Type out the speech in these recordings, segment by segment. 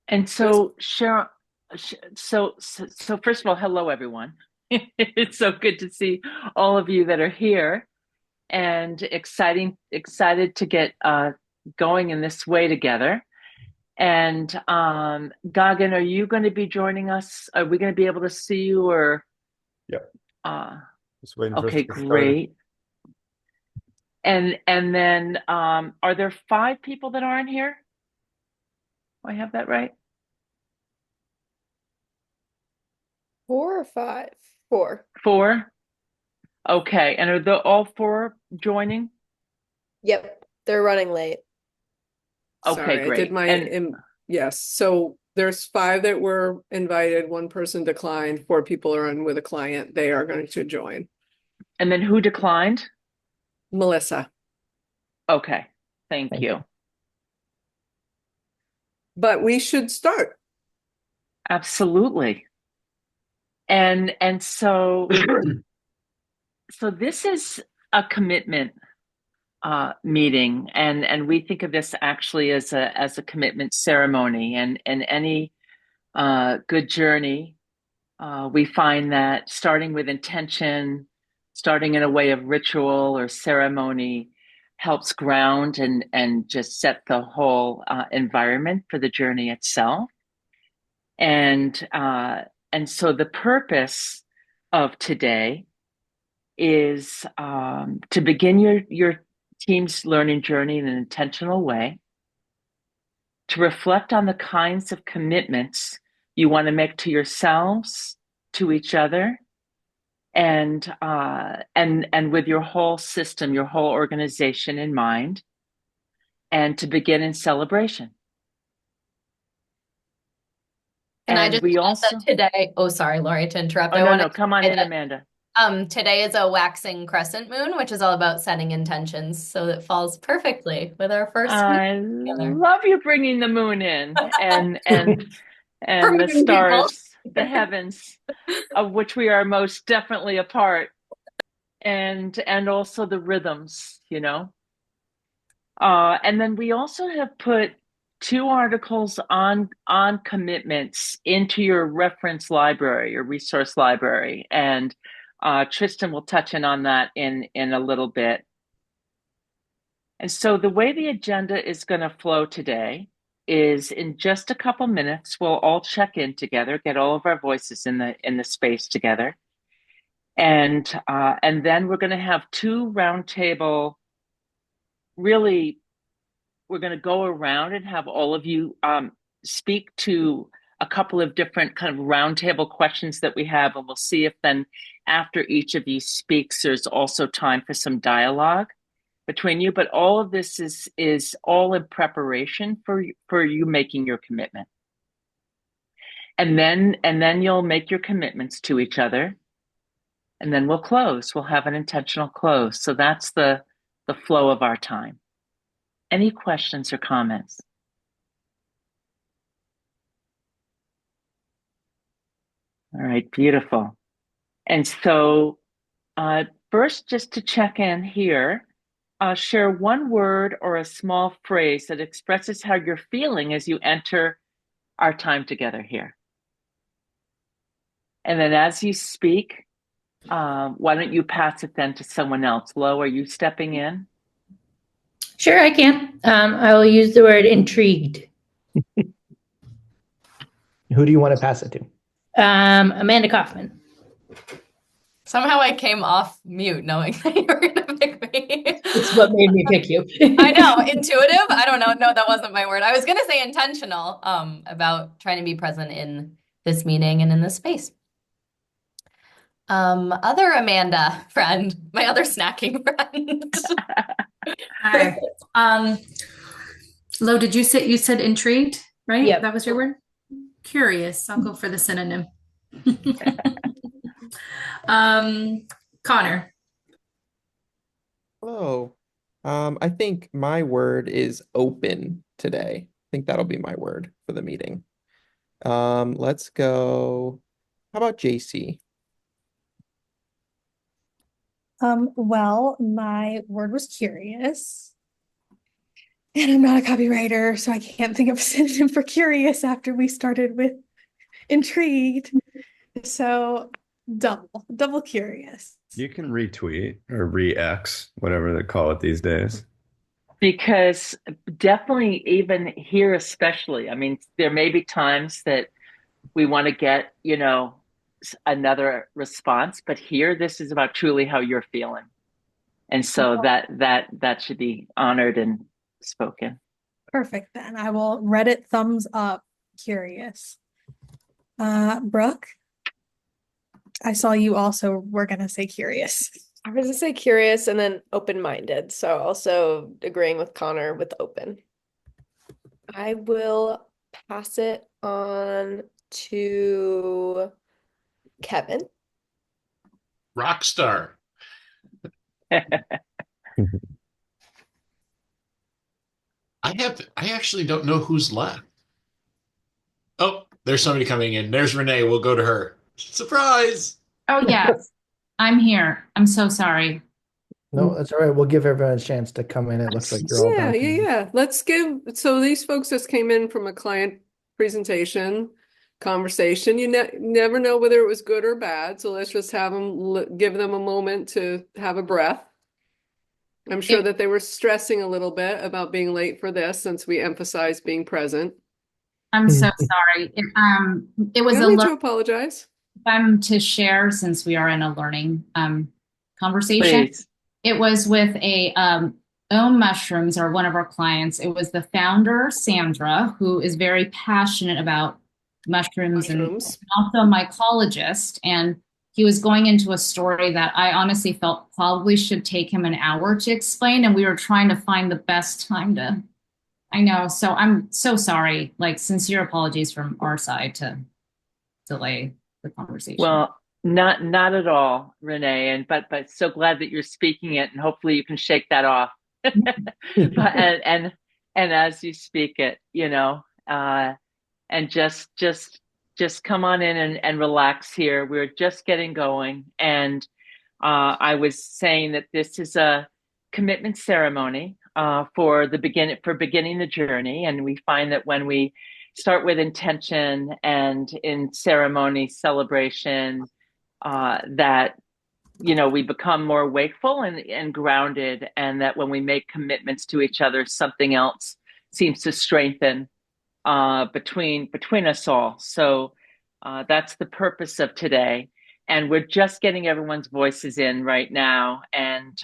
And Just so, Cheryl, so first of all, hello everyone. It's so good to see all of you that are here and excited to get going in this way together. And Gagan, are you going to be joining us? Are we going to be able to see you or Yep. uh Just waiting for us okay, to get started. great. And then are there five people that aren't here? Do I have that right? 4 or 5. 4. Four? Okay. And are the all four joining? Yep, they're running late. Okay, Sorry, I did great. my And yes. So there's 5 that were invited, 1 person declined, 4 people are on with a client. They are going to join. and then who declined? Melissa. Okay. Thank you. But we should start. Absolutely. And so this is a commitment meeting, and we think of this actually as a commitment ceremony, and any good journey, we find that starting with intention, starting in a way of ritual or ceremony, helps ground and just set the whole environment for the journey itself. And so the purpose of today is to begin your team's learning journey in an intentional way, to reflect on the kinds of commitments you want to make to yourselves, to each other, and with your whole system, your whole organization in mind, and to begin in celebration. Can I And just we add also, that today? Oh, sorry, Lori, to interrupt. oh I no, want no, to come on say in, that Amanda. today is a waxing crescent moon, which is all about setting intentions. So it falls perfectly with our first meeting I together. love you bringing the moon in For and the moon people. stars, the heavens, of which we are most definitely a part, and also the rhythms, you know. And then we also have put 2 articles on commitments into your reference library, your resource library, and Tristan will touch in on that in a little bit. And so the way the agenda is going to flow today is in just a couple minutes, we'll all check in together, get all of our voices in the space together. And then we're going to have 2 roundtable, really, we're going to go around and have all of you speak to a couple of different kind of roundtable questions that we have, and we'll see if then after each of you speaks, there's also time for some dialogue between you. But all of this is all in preparation for you making your commitment, and then you'll make your commitments to each other, and then we'll close. We'll have an intentional close. So that's the flow of our time. Any questions or comments? All right, beautiful. And so, first, just to check in here, share one word or a small phrase that expresses how you're feeling as you enter our time together here. And then as you speak, why don't you pass it then to someone else? Lo, are you stepping in? Sure, I can. I will use the word intrigued. Who do you want to pass it to? Amanda Kaufman. Somehow I came off mute knowing that you were going to pick me. It's what made me pick you. I know, intuitive. I don't know. No, that wasn't my word. I was going to say intentional, about trying to be present in this meeting and in this space. Other Amanda friend, my other snacking friend. Hi. Lo, did you say you said intrigued, right? Yep. That was your word? Curious. I'll go for the synonym. Connor. Hello. I think my word is open today. I think that'll be my word for the meeting. Let's go. How about JC? Well, my word was curious. And I'm not a copywriter, so I can't think of a synonym for curious after we started with intrigued. So double curious. You can retweet or re-X, whatever they call it these days. Because definitely, even here, especially, I mean, there may be times that we want to get, another response, but here, this is about truly how you're feeling. And so that should be honored and spoken. Perfect. Then I will Reddit thumbs up curious. Brooke, I saw you also were gonna say curious. I was gonna say curious and then open-minded. So also agreeing with Connor with open. I will pass it on to Kevin. Rockstar. I actually don't know who's left. Oh, there's somebody coming in. There's Renee. We'll go to her. Surprise! Oh, yes. I'm here. I'm so sorry. No, that's all right. We'll give everyone a chance to come in. It looks like you're all Yeah, done. yeah. So these folks just came in from a client presentation, conversation. You never know whether it was good or bad. So let's just give them a moment to have a breath. I'm sure that they were stressing a little bit about being late for this since we emphasize being present. I'm so sorry. It was You don't need to apologize. I'm to share since we are in a learning conversation. Please. It was with a Ohm Mushrooms, or one of our clients. It was the founder, Sandra, who is very passionate about mushrooms and also a mycologist. And he was going into a story that I honestly felt probably should take him an hour to explain. And we were trying to find the best time to, I know. So I'm so sorry, like sincere apologies from our side to delay the conversation. Well, not at all, Renee, and but so glad that you're speaking it, and hopefully you can shake that off. and as you speak it, and just come on in and relax here. We're just getting going, and I was saying that this is a commitment ceremony for beginning the journey, and we find that when we start with intention and in ceremony celebration, that we become more wakeful and grounded, and that when we make commitments to each other, something else seems to strengthen between us all. So that's the purpose of today. And we're just getting everyone's voices in right now. And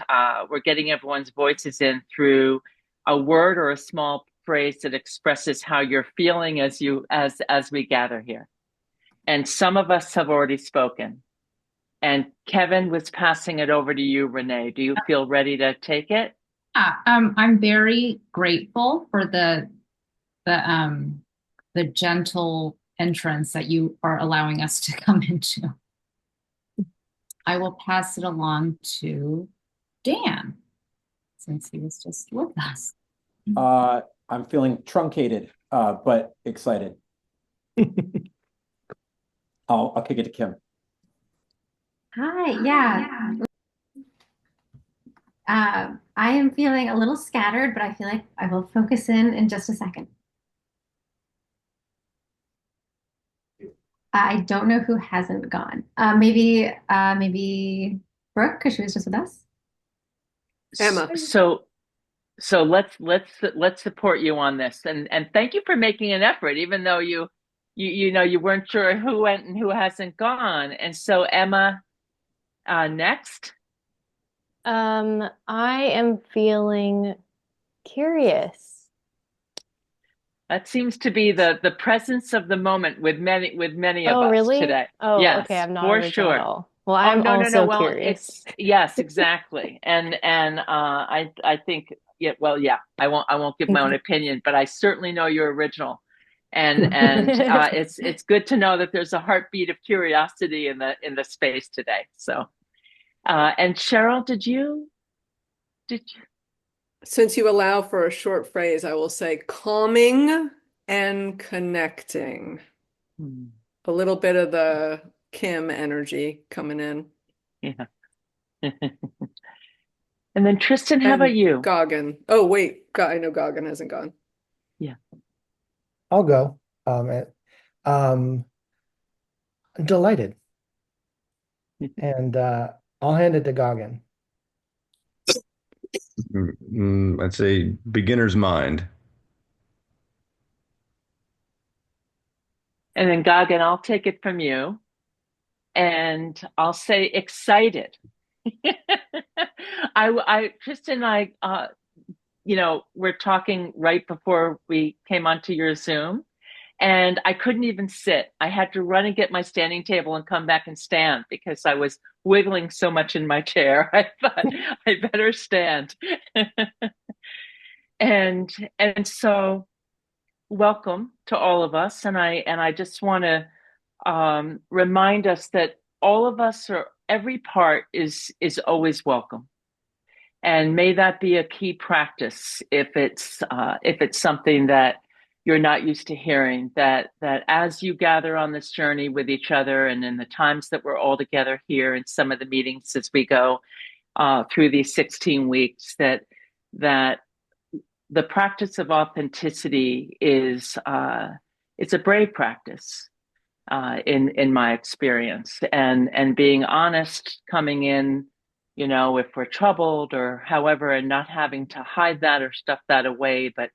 we're getting everyone's voices in through a word or a small phrase that expresses how you're feeling as we gather here. And some of us have already spoken. And Kevin was passing it over to you, Renee. Do you feel ready to take it? I'm very grateful for the gentle entrance that you are allowing us to come into. I will pass it along to Dan, since he was just with us. I'm feeling truncated, but excited. I'll kick it to Kim. Hi, yeah. I am feeling a little scattered, but I feel like I will focus in just a second. I don't know who hasn't gone. Maybe Brooke, because she was just with us. Emma. So let's support you on this, and thank you for making an effort, even though you weren't sure who went and who hasn't gone. And so Emma, next. I am feeling curious. That seems to be the presence of the moment with many of us really? today. Oh, yes, okay. I'm not for original sure. at all. Well, I'm no. also Well, curious. yes, exactly. And I think I won't give my own opinion, but I certainly know you're original. And it's good to know that there's a heartbeat of curiosity in the space today. So and Cheryl, did you Since you allow for a short phrase, I will say calming and connecting. A little bit of the Kim energy coming in. Yeah. And then Tristan, how And about you? Goggin. Oh, wait. I know Goggin hasn't gone. Yeah. I'll go. Um, delighted. And I'll hand it to Goggin. I'd say beginner's mind. And then Goggin, I'll take it from you. And I'll say excited. Tristan and I, we're talking right before we came onto your Zoom, and I couldn't even sit. I had to run and get my standing table and come back and stand because I was wiggling so much in my chair. I thought I better stand. and so welcome to all of us, and I just want to remind us that all of us, or every part, is always welcome. And may that be a key practice if it's something that you're not used to hearing, that as you gather on this journey with each other, and in the times that we're all together here in some of the meetings as we go through these 16 weeks, that the practice of authenticity is it's a brave practice in my experience, and being honest coming in, if we're troubled or however, and not having to hide that or stuff that away, but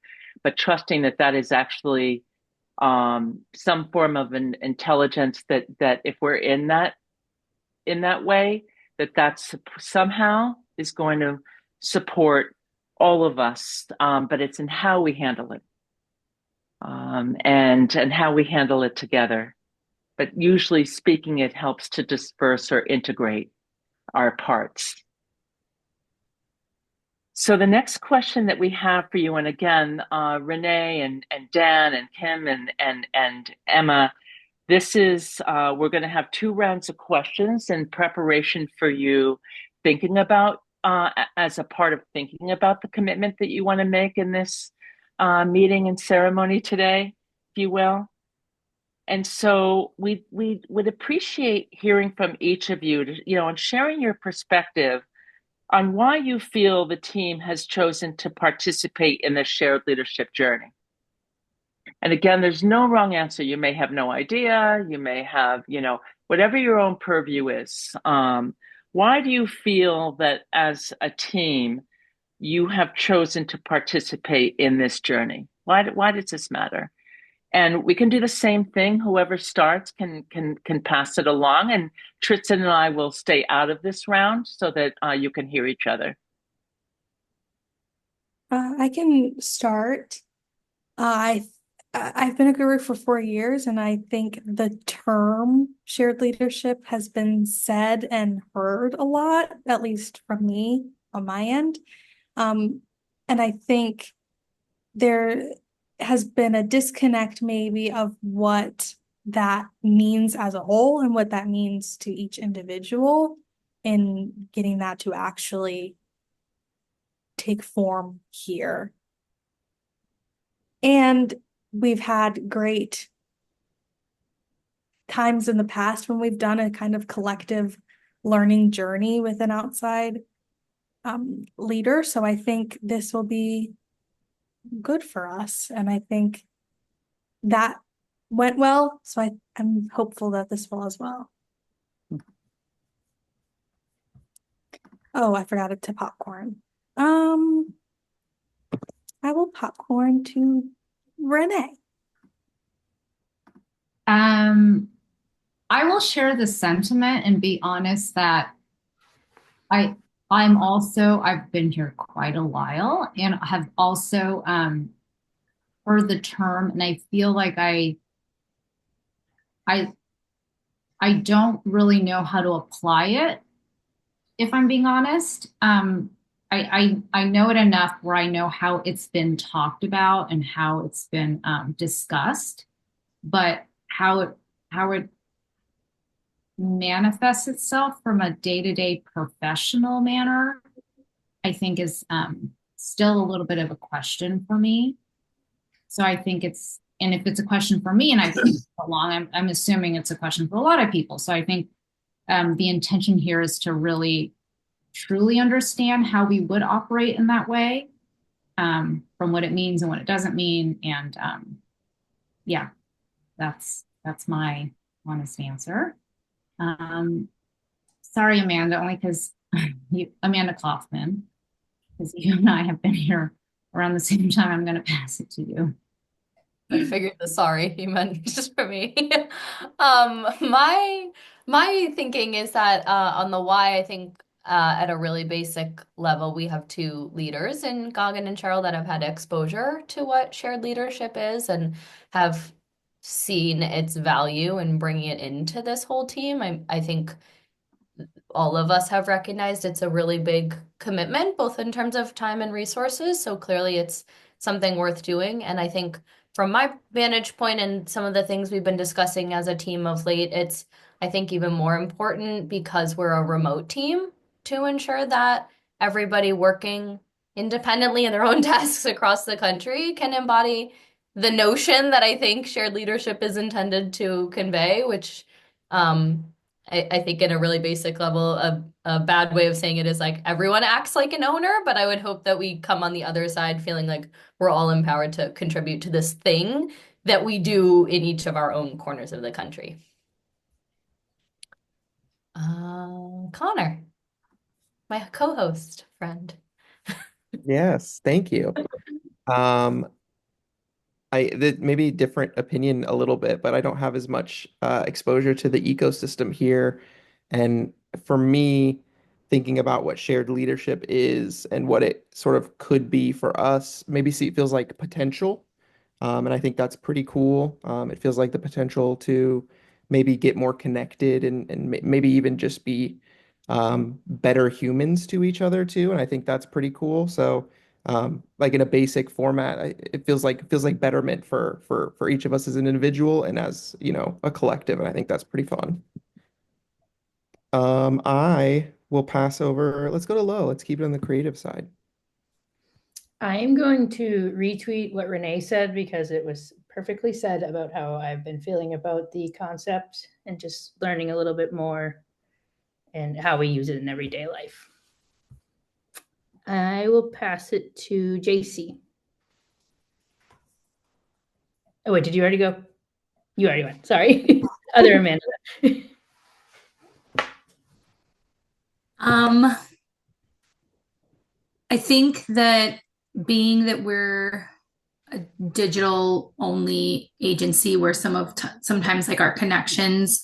trusting that that is actually some form of an intelligence, that if we're in that way, that's somehow is going to support all of us, but it's in how we handle it, and how we handle it together. But usually speaking, it helps to disperse or integrate our parts. So the next question that we have for you, and again, Renee and Dan and Kim and Emma, this is, we're going to have 2 rounds of questions in preparation for you thinking about, as a part of thinking about the commitment that you want to make in this meeting and ceremony today, if you will. And so we would appreciate hearing from each of you, and sharing your perspective on why you feel the team has chosen to participate in this shared leadership journey. And again, there's no wrong answer. You may have no idea. You may have, whatever your own purview is. Why do you feel that as a team, you have chosen to participate in this journey? Why does this matter? And we can do the same thing. Whoever starts can pass it along. And Tristan and I will stay out of this round so that you can hear each other. I can start. I've been a guru for 4 years, and I think the term shared leadership has been said and heard a lot, at least from me on my end. And I think there has been a disconnect maybe of what that means as a whole and what that means to each individual in getting that to actually take form here. And we've had great times in the past when we've done a kind of collective learning journey with an outside leader. So I think this will be good for us. And I think that went well. So I'm hopeful that this will as well. Oh, I forgot to popcorn. I will popcorn to Renee. I will share the sentiment and be honest that I've been here quite a while, and have also heard the term, and I feel like I don't really know how to apply it, if I'm being honest. I know it enough where I know how it's been talked about and how it's been discussed, but how it manifests itself from a day-to-day professional manner, I think is still a little bit of a question for me. So I think and if it's a question for me and I've been so long, I'm assuming it's a question for a lot of people. So I think the intention here is to really truly understand how we would operate in that way, from what it means and what it doesn't mean. And yeah, that's my honest answer. Sorry, Amanda, only because Amanda Kaufman, because you and I have been here around the same time, I'm going to pass it to you. I figured the sorry you meant just for me. My thinking is that on the why, I think at a really basic level, we have two leaders in Goggin and Cheryl that have had exposure to what shared leadership is and have seen its value in bringing it into this whole team. I think all of us have recognized it's a really big commitment, both in terms of time and resources. So clearly it's something worth doing. And I think from my vantage point and some of the things we've been discussing as a team of late, it's, I think, even more important because we're a remote team to ensure that everybody working independently in their own tasks across the country can embody the notion that I think shared leadership is intended to convey, which I think in a really basic level, a bad way of saying it is like everyone acts like an owner, but I would hope that we come on the other side feeling like we're all empowered to contribute to this thing that we do in each of our own corners of the country. Connor, my co-host friend. Yes, thank you. Maybe different opinion a little bit, but I don't have as much exposure to the ecosystem here. And for me, thinking about what shared leadership is and what it sort of could be for us, maybe see it feels like potential. And I think that's pretty cool. It feels like the potential to maybe get more connected and maybe even just be better humans to each other too. And I think that's pretty cool. So like in a basic format, it feels like betterment for each of us as an individual and as, you know, a collective. And I think that's pretty fun. I will pass over. Let's go to Lo. Let's keep it on the creative side. I am going to retweet what Renee said because it was perfectly said about how I've been feeling about the concept and just learning a little bit more and how we use it in everyday life. I will pass it to JC. Oh, wait, did you already go? You already went. Sorry. Other Amanda. I think that being that we're a digital only agency where sometimes like our connections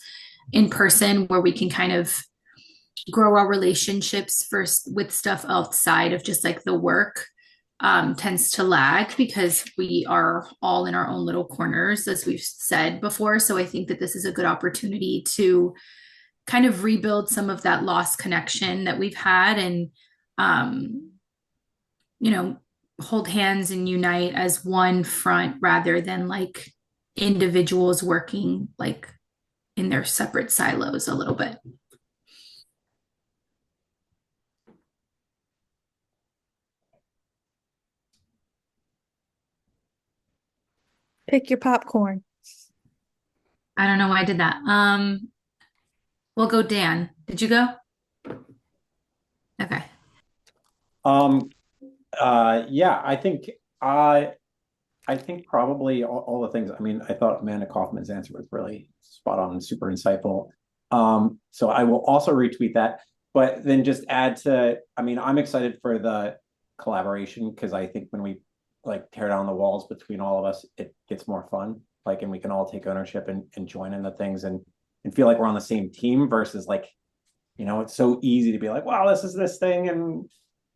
in person where we can kind of grow our relationships first with stuff outside of just like the work tends to lag because we are all in our own little corners, as we've said before. So I think that this is a good opportunity to kind of rebuild some of that lost connection that we've had and, you know, hold hands and unite as one front rather than like individuals working like in their separate silos a little bit. Pick your popcorn. I don't know why I did that. We'll go Dan. Did you go? Okay. Yeah, I think probably all the things. I mean, I thought Amanda Kaufman's answer was really spot on and super insightful. So I will also retweet that, but then just add to, I mean, I'm excited for the collaboration because I think when we like tear down the walls between all of us, it gets more fun. Like, and we can all take ownership and join in the things and feel like we're on the same team versus like, you know, it's so easy to be like, wow, this is this thing. And,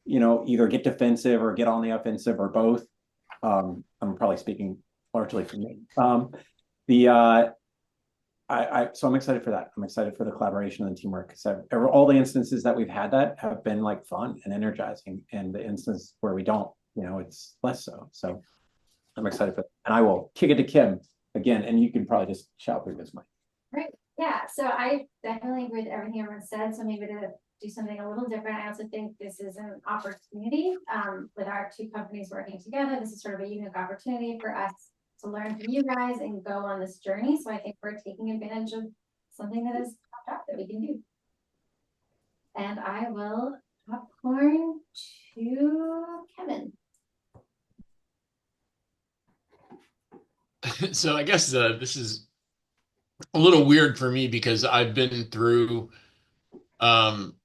you know, either get defensive or get on the offensive or both. I'm probably speaking largely for me. So I'm excited for that. I'm excited for the collaboration and the teamwork because all the instances that we've had that have been like fun and energizing, and the instance where we don't, you know, it's less so. So I'm excited for that. And I will kick it to Kim again, and you can probably just shout through this mic. Right. Yeah. So I definitely agree with everything everyone said. So maybe to do something a little different, I also think this is an opportunity with our two companies working together. This is sort of a unique opportunity for us to learn from you guys and go on this journey. So I think we're taking advantage of something that is popped up that we can do. And I will popcorn to Kevin. So I guess this is a little weird for me because I've been through um,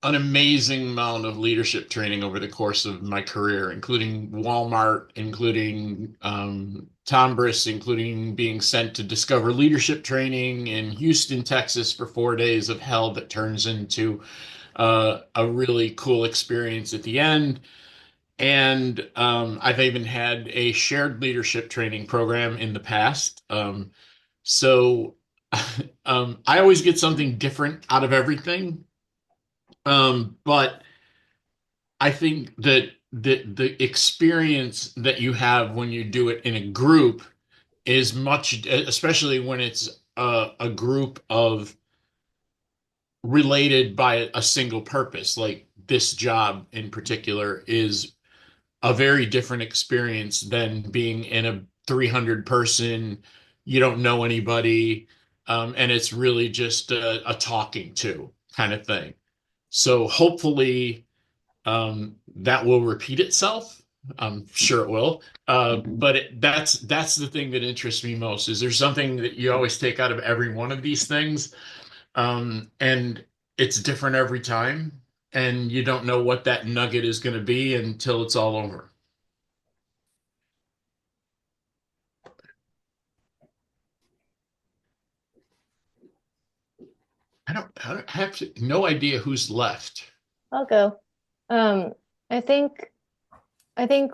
an amazing amount of leadership training over the course of my career, including Walmart, including Tom Briss, including being sent to Discover Leadership Training in Houston, Texas for 4 days of hell that turns into a really cool experience at the end. And I've even had a shared leadership training program in the past. So I always get something different out of everything. But I think that the experience that you have when you do it in a group is much, especially when it's a group of related by a single purpose, like this job in particular is a very different experience than being in a 300 person, you don't know anybody, and it's really just a talking to kind of thing. So hopefully that will repeat itself. I'm sure it will. But that's the thing that interests me most. Is there something that you always take out of every one of these things? And it's different every time, and you don't know what that nugget is going to be until it's all over. I have no idea who's left. I'll go. Um, I think I think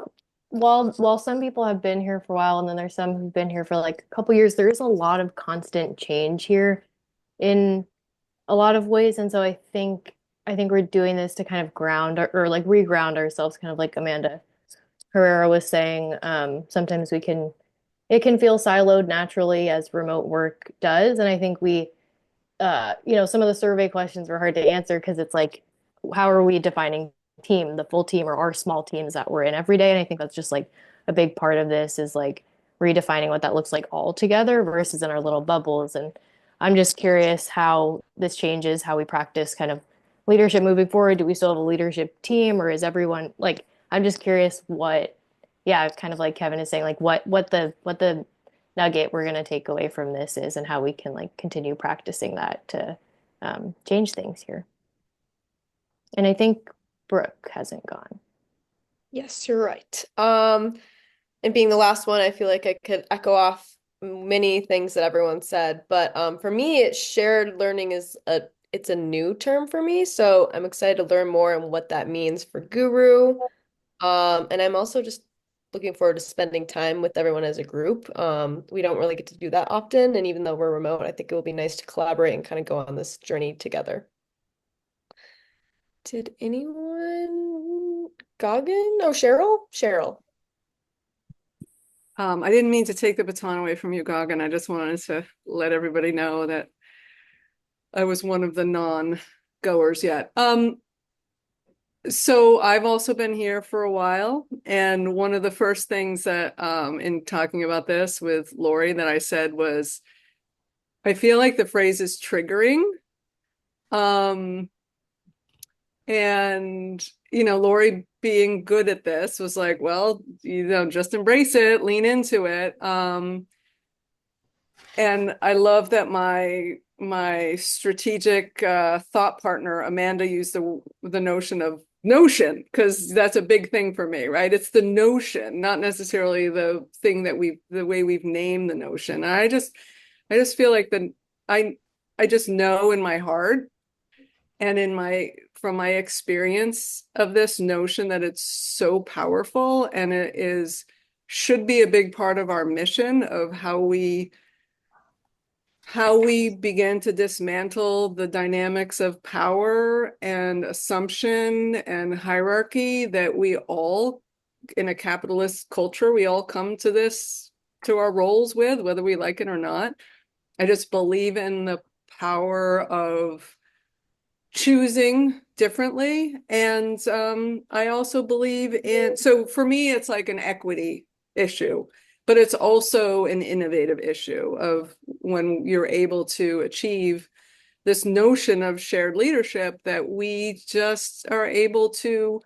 while some people have been here for a while and then there's some who've been here for like a couple years, there is a lot of constant change here in a lot of ways. And so I think we're doing this to kind of ground or like reground ourselves, kind of like Amanda Herrera was saying. Sometimes it can feel siloed naturally as remote work does. And I think some of the survey questions were hard to answer because it's like, how are we defining team, the full team or our small teams that we're in every day? And I think that's just like a big part of this is like redefining what that looks like all together versus in our little bubbles. And I'm just curious how this changes how we practice kind of leadership moving forward. Do we still have a leadership team or is everyone like, I'm just curious yeah, kind of like Kevin is saying, like what the nugget we're going to take away from this is and how we can like continue practicing that to change things here. And I think Brooke hasn't gone. Yes, you're right. And being the last one, I feel like I could echo off many things that everyone said. But for me, shared learning it's a new term for me. So I'm excited to learn more and what that means for Guru. And I'm also just looking forward to spending time with everyone as a group. We don't really get to do that often, and even though we're remote, I think it will be nice to collaborate and kind of go on this journey together. Did anyone? Goggin? Oh, Cheryl? Cheryl. I didn't mean to take the baton away from you, Goggin. I just wanted to let everybody know that I was one of the non-goers yet. So I've also been here for a while, and one of the first things that in talking about this with Lori that I said was, I feel like the phrase is triggering. And Lori being good at this was like, well, just embrace it, lean into it. And I love that my strategic thought partner Amanda used the notion of notion, because that's a big thing for me, right? It's the notion, not necessarily the thing that the way we've named the notion. And I just feel like I just know in my heart and from my experience of this notion that it's so powerful, and it should be a big part of our mission of how we begin to dismantle the dynamics of power and assumption and hierarchy that we all, in a capitalist culture, we all come to our roles with, whether we like it or not. I just believe in the power of choosing differently. And I also believe so for me, it's like an equity issue, but it's also an innovative issue of when you're able to achieve this notion of shared leadership, that we just are able to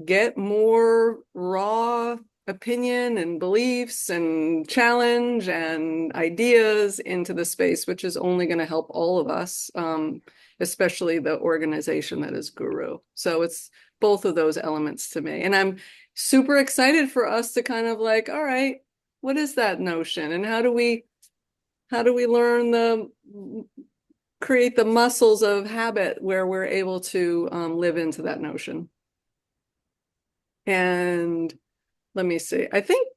get more raw opinion and beliefs and challenge and ideas into the space, which is only going to help all of us, especially the organization that is Guru. So it's both of those elements to me. And I'm super excited for us to kind of like, all right, what is that notion? And how do we learn create the muscles of habit where we're able to live into that notion? And let me see. I think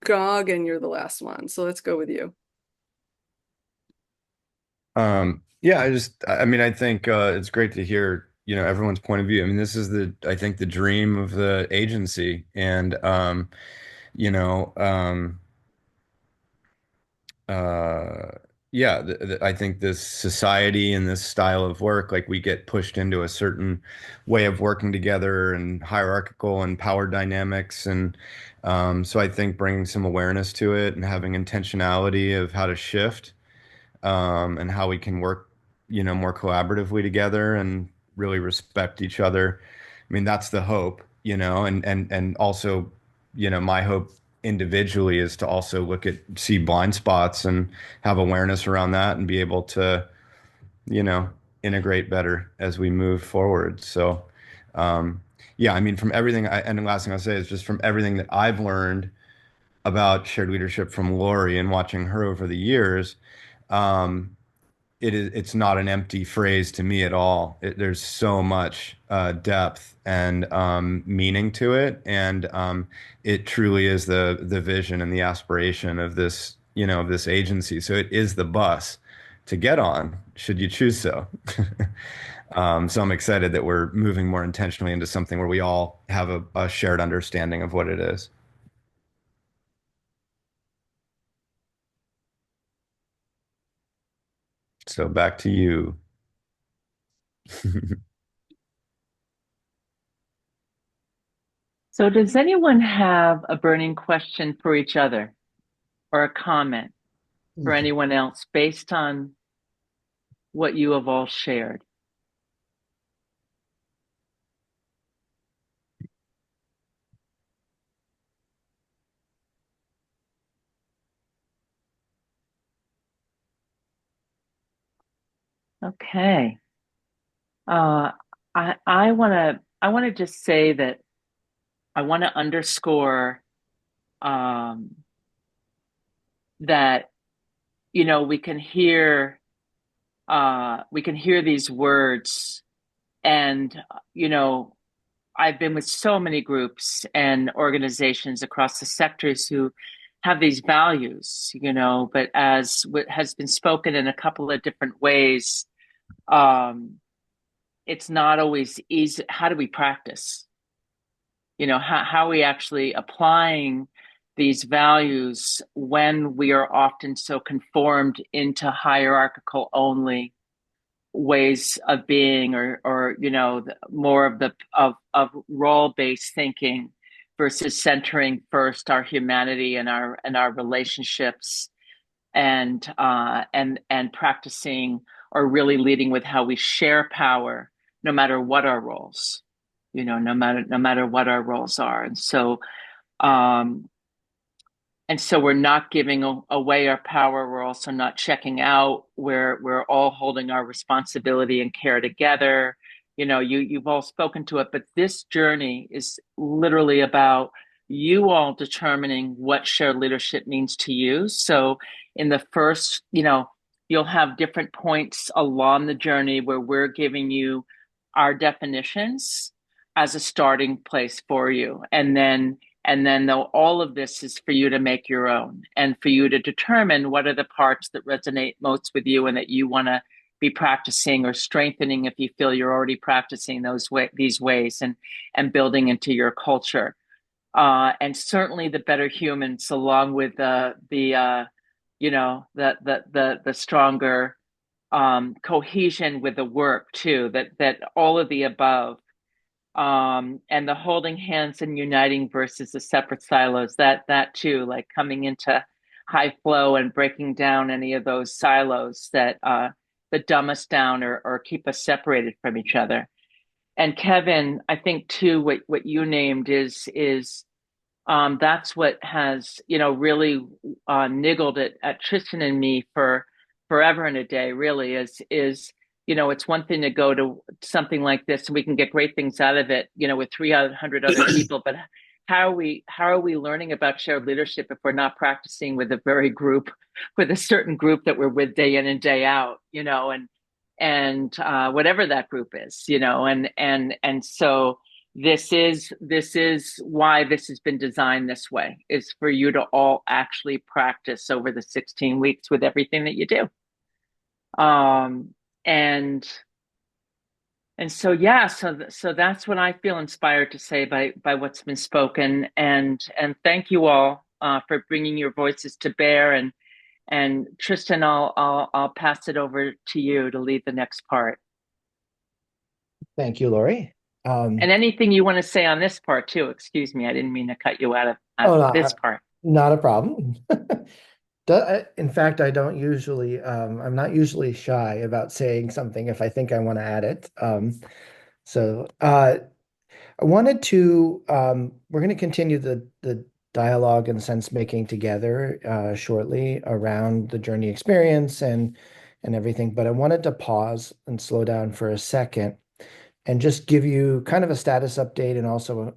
Goggin, you're the last one. So let's go with you. Yeah, I mean, I think it's great to hear, everyone's point of view. I mean, this is I think the dream of the agency. And, you know, uh, yeah, I think this society and this style of work, like we get pushed into a certain way of working together and hierarchical and power dynamics. And so I think bringing some awareness to it and having intentionality of how to shift and how we can work, more collaboratively together and really respect each other. I mean, that's the hope, and also, my hope individually is to also see blind spots and have awareness around that and be able to, you know, integrate better as we move forward. So, yeah, I mean, from everything, and the last thing I'll say is just from everything that I've learned about shared leadership from Lori and watching her over the years, um, it's not an empty phrase to me at all. There's so much depth and meaning to it, and it truly is the vision and the aspiration of this, of this agency. So it is the bus to get on, should you choose so. So I'm excited that we're moving more intentionally into something where we all have a shared understanding of what it is. So back to you. So does anyone have a burning question for each other or a comment for anyone else based on what you have all shared? Okay. I want to just say that I want to underscore that we can hear these words, and I've been with so many groups and organizations across the sectors who have these values, but as what has been spoken in a couple of different ways, it's not always easy. How do we practice? How are we actually applying these values when we are often so conformed into hierarchical only ways of being, or more of role-based thinking versus centering first our humanity and our relationships, and practicing or really leading with how we share power no matter what our roles, no matter what our roles are. Um, and so we're not giving away our power. We're also not checking out. We're all holding our responsibility and care together. You've all spoken to it, but this journey is literally about you all determining what shared leadership means to you. So in the first, you'll have different points along the journey where we're giving you our definitions as a starting place for you. And then though all of this is for you to make your own and for you to determine what are the parts that resonate most with you and that you want to be practicing or strengthening if you feel you're already practicing these ways, and building into your culture. And certainly the better humans, along with the stronger cohesion with the work too, that all of the above, and the holding hands and uniting versus the separate silos, that too, like coming into high flow and breaking down any of those silos that dumb us down or keep us separated from each other. And Kevin, I think too, what you named is that's what has, really niggled at Tristan and me for forever and a day, really is, it's one thing to go to something like this and we can get great things out of it, with 300 other people, but how are we learning about shared leadership if we're not practicing with with a certain group that we're with day in and day out, and whatever that group is, and so this is why this has been designed this way, is for you to all actually practice over the 16 weeks with everything that you do. Um, and so yeah, so that's what I feel inspired to say by what's been spoken, and thank you all for bringing your voices to bear, and Tristan, I'll pass it over to you to lead the next part. Thank you, Lori. And anything you want to say on this part too. Excuse me, I didn't mean to cut you out of No, this part. not a problem. In fact, I don't usually, I'm not usually shy about saying something if I think I want to add it. So I wanted to, we're going to continue the dialogue and sense making together shortly around the journey experience and everything, but I wanted to pause and slow down for a second and just give you kind of a status update and also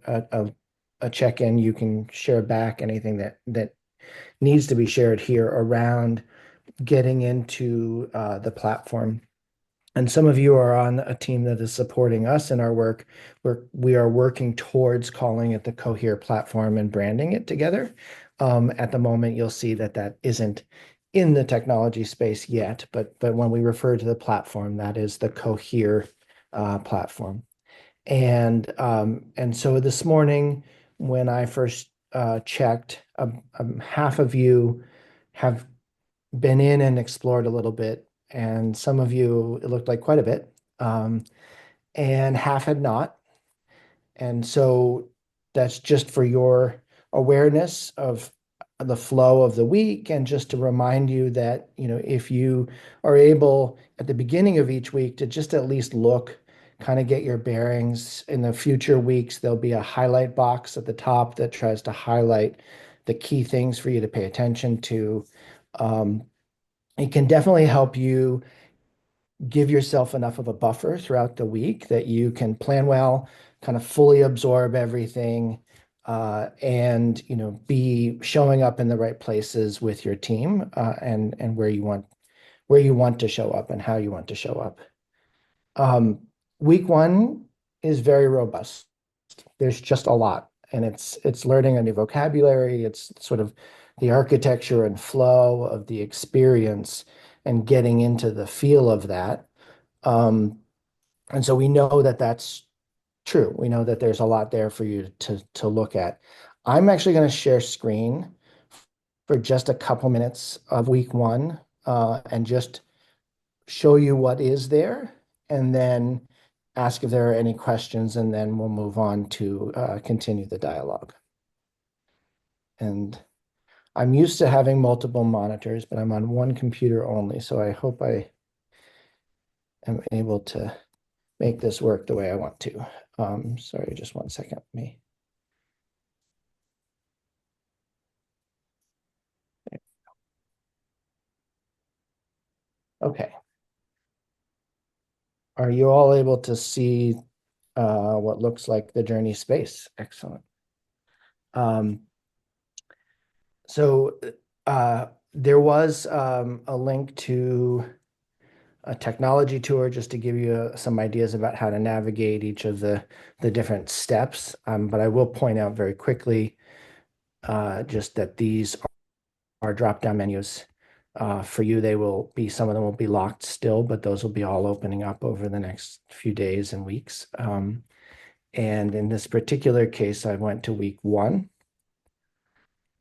a check-in. You can share back anything that needs to be shared here around getting into the platform. And some of you are on a team that is supporting us in our work. We are working towards calling it the Cohere platform and branding it together. At the moment, you'll see that isn't in the technology space yet, but when we refer to the platform, that is the Cohere platform. And so this morning, when I first checked, half of you have been in and explored a little bit, and some of you, it looked like quite a bit, and half had not. And so that's just for your awareness of the flow of the week, and just to remind you that, if you are able at the beginning of each week to just at least look, kind of get your bearings. In the future weeks, there'll be a highlight box at the top that tries to highlight the key things for you to pay attention to. It can definitely help you give yourself enough of a buffer throughout the week that you can plan well, kind of fully absorb everything, and be showing up in the right places with your team, and where you want to show up and how you want to show up. Week one is very robust. There's just a lot, and it's learning a new vocabulary. It's sort of the architecture and flow of the experience and getting into the feel of that. And so we know that that's true. We know that there's a lot there for you to look at. I'm actually going to share screen for just a couple minutes of week one, and just show you what is there, and then ask if there are any questions, and then we'll move on to continue the dialogue. And I'm used to having multiple monitors, but I'm on one computer only, so I hope I am able to make this work the way I want to. Sorry, just one second. Okay. Are you all able to see what looks like the journey space? Excellent. So there was a link to a technology tour just to give you some ideas about how to navigate each of the different steps. But I will point out very quickly just that these are drop-down menus. For you, some of them will be locked still, but those will be all opening up over the next few days and weeks. And in this particular case, I went to week one,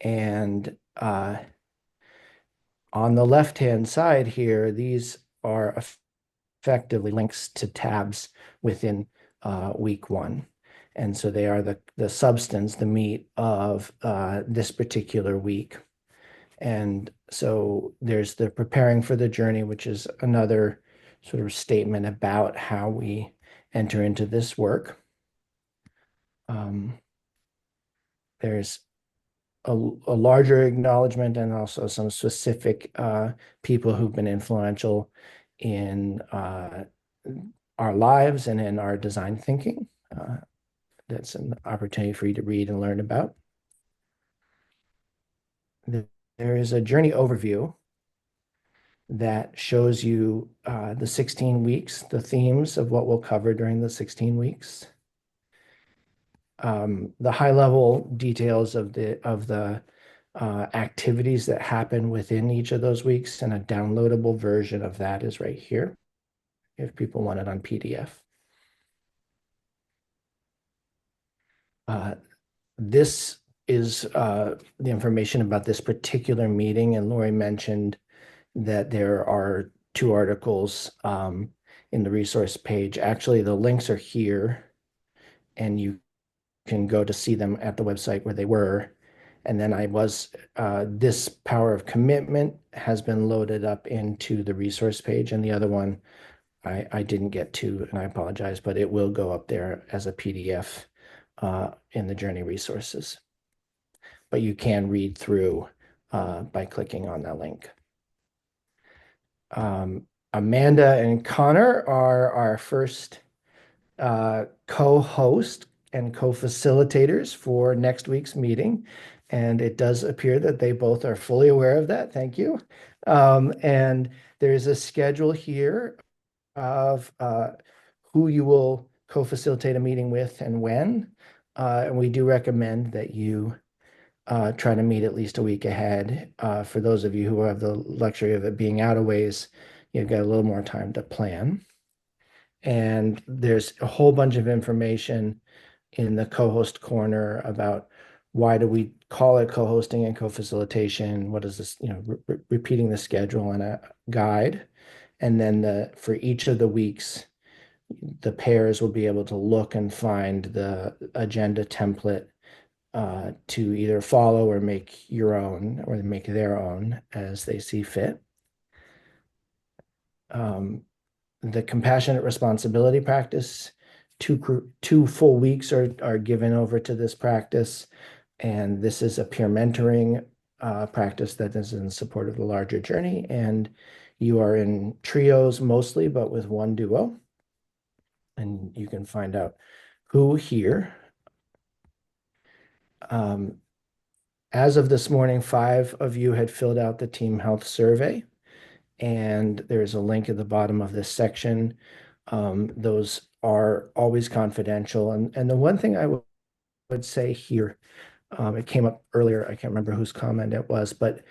and on the left-hand side here, these are effectively links to tabs within week one. And so they are the substance, the meat of this particular week. And so there's the preparing for the journey, which is another sort of statement about how we enter into this work. There's a larger acknowledgement and also some specific people who've been influential in our lives and in our design thinking. That's an opportunity for you to read and learn about. There is a journey overview that shows you the 16 weeks, the themes of what we'll cover during the 16 weeks. The high level details of the activities that happen within each of those weeks, and a downloadable version of that is right here if people want it on PDF. This is the information about this particular meeting, and Lori mentioned that there are 2 articles in the resource page. Actually, the links are here, and you can go to see them at the website where they were. And then this power of commitment has been loaded up into the resource page, and the other one I didn't get to, and I apologize, but it will go up there as a PDF in the Journey resources. But you can read through by clicking on that link. Amanda and Connor are our first co-host and co-facilitators for next week's meeting. And it does appear that they both are fully aware of that. Thank you. And there's a schedule here of who you will co-facilitate a meeting with and when. And we do recommend that you try to meet at least a week ahead. For those of you who have the luxury of it being out of ways, you've got a little more time to plan. And there's a whole bunch of information in the co-host corner about why do we call it co-hosting and co-facilitation? What is this, repeating the schedule and a guide. And then for each of the weeks, the pairs will be able to look and find the agenda template to either follow or make your own or make their own as they see fit. The compassionate responsibility practice, 2 full weeks are given over to this practice. And this is a peer mentoring practice that is in support of the larger journey. And you are in trios mostly, but with 1 duo. And you can find out who here. As of this morning, 5 of you had filled out the team health survey. And there's a link at the bottom of this section. Those are always confidential. And the one thing I would say here, it came up earlier, I can't remember whose comment it was, but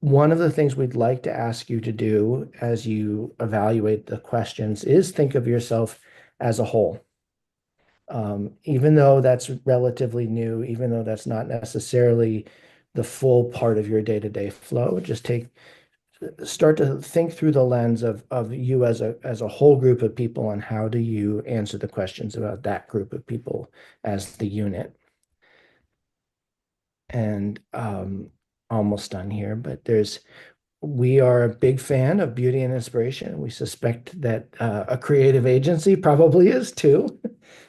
one of the things we'd like to ask you to do as you evaluate the questions is think of yourself as a whole. Even though that's relatively new, even though that's not necessarily the full part of your day-to-day flow, just start to think through the lens of you as a whole group of people, and how do you answer the questions about that group of people as the unit. And almost done here, but we are a big fan of beauty and inspiration. We suspect that a creative agency probably is too.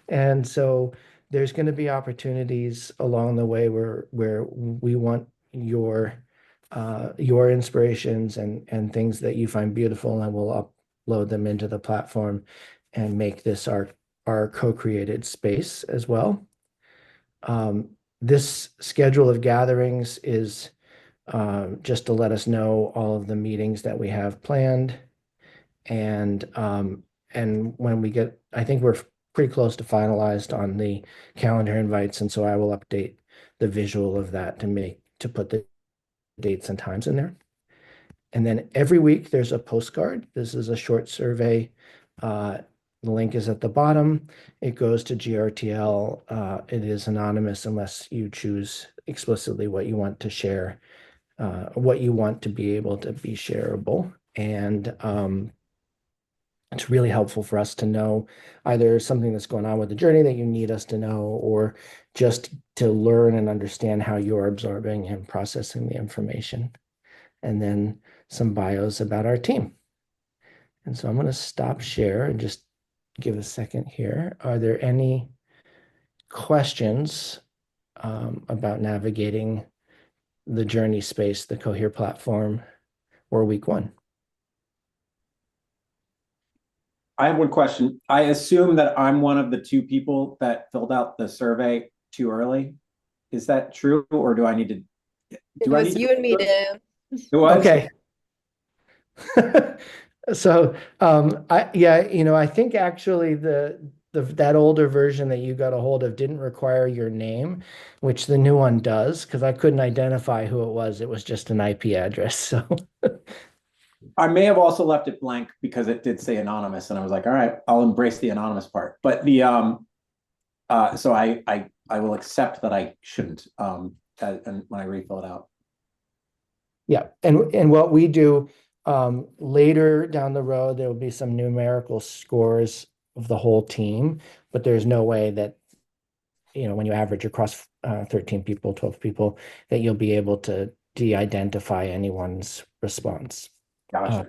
And so there's going to be opportunities along the way where we want your inspirations and things that you find beautiful, and we'll upload them into the platform and make this our co-created space as well. This schedule of gatherings is just to let us know all of the meetings that we have planned. And when we get, I think we're pretty close to finalized on the calendar invites. And so I will update the visual of that to put the dates and times in there. And then every week there's a postcard. This is a short survey. The link is at the bottom. It goes to GRTL. It is anonymous unless you choose explicitly what you want to share, what you want to be able to be shareable. And it's really helpful for us to know either something that's going on with the journey that you need us to know, or just to learn and understand how you're absorbing and processing the information. And then some bios about our team. And so I'm going to stop share and just give a second here. Are there any questions about navigating the journey space, the Cohere platform, or week one? I have one question. I assume that I'm one of the two people that filled out the survey too early. Is that true, or do I need to? It was you and me, Dan. It was? Okay. So I think actually that older version that you got a hold of didn't require your name, which the new one does, because I couldn't identify who it was. It was just an IP address. So I may have also left it blank because it did say anonymous, and I was like, all right, I'll embrace the anonymous part. But so I will accept that I shouldn't and when I refill it out. yeah, and what we do later down the road, there will be some numerical scores of the whole team, but there's no way that when you average across 13 people, 12 people, that you'll be able to de-identify anyone's response. Gotcha.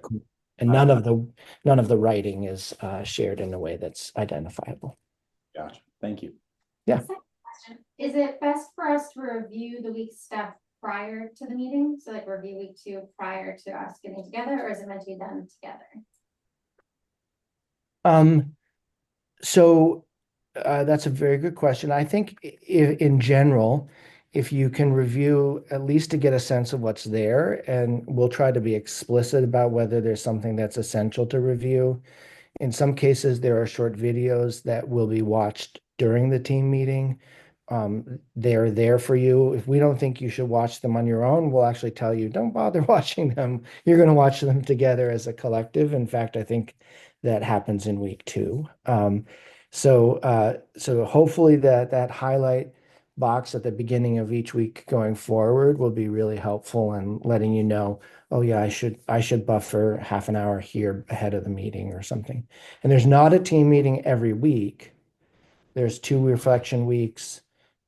And none of the writing is shared in a way that's identifiable. Gotcha. Thank you. Yeah. Second question. Is it best for us to review the week's stuff prior to the meeting? So like review week 2 prior to us getting together, or is it meant to be done together? So that's a very good question. I think in general, if you can review at least to get a sense of what's there, and we'll try to be explicit about whether there's something that's essential to review. In some cases, there are short videos that will be watched during the team meeting. They're there for you. If we don't think you should watch them on your own, we'll actually tell you, don't bother watching them. You're going to watch them together as a collective. In fact, I think that happens in week 2. So hopefully that highlight box at the beginning of each week going forward will be really helpful in letting you know, oh yeah, I should buffer half an hour here ahead of the meeting or something. And there's not a team meeting every week. There's 2 reflection weeks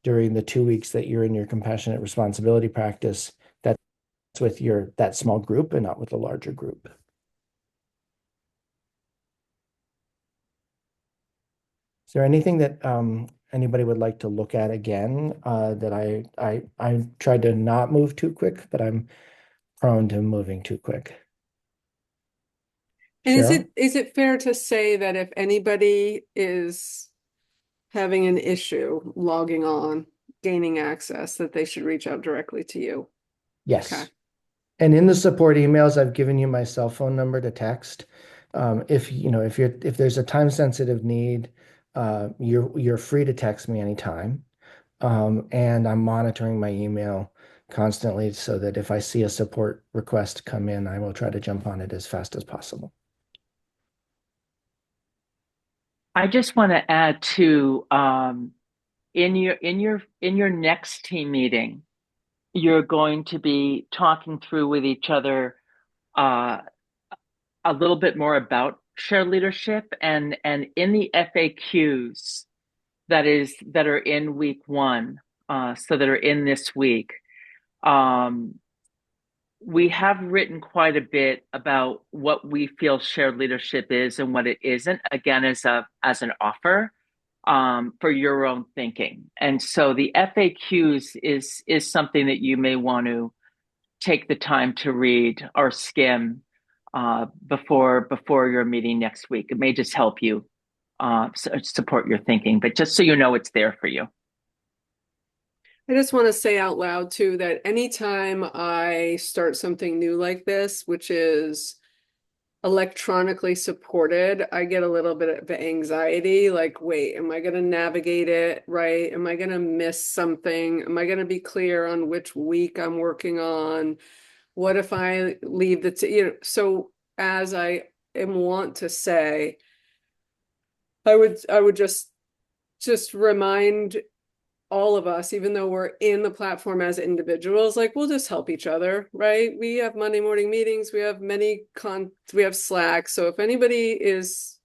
during the 2 weeks that you're in your compassionate responsibility practice. That's with that small group and not with a larger group. Is there anything that anybody would like to look at again that I tried to not move too quick, but I'm prone to moving too quick? And Cheryl? is it fair to say that if anybody is having an issue logging on, gaining access, that they should reach out directly to you? Yes. Okay. And in the support emails, I've given you my cell phone number to text. If there's a time sensitive need, you're free to text me anytime. And I'm monitoring my email constantly so that if I see a support request come in, I will try to jump on it as fast as possible. I just want to add to in your next team meeting, you're going to be talking through with each other a little bit more about shared leadership, and in the FAQs that are in week 1, so that are in this week. We have written quite a bit about what we feel shared leadership is and what it isn't, again, as an offer for your own thinking. And so the FAQs is something that you may want to take the time to read or skim before your meeting next week. It may just help you support your thinking, but just so you know, it's there for you. I just want to say out loud too that anytime I start something new like this, which is electronically supported, I get a little bit of anxiety. Like, wait, am I going to navigate it right? Am I going to miss something? Am I going to be clear on which week I'm working on? What if I leave so as I want to say, I would just remind all of us, even though we're in the platform as individuals, like we'll just help each other, right? We have Monday morning meetings, we have we have Slack. So if anybody is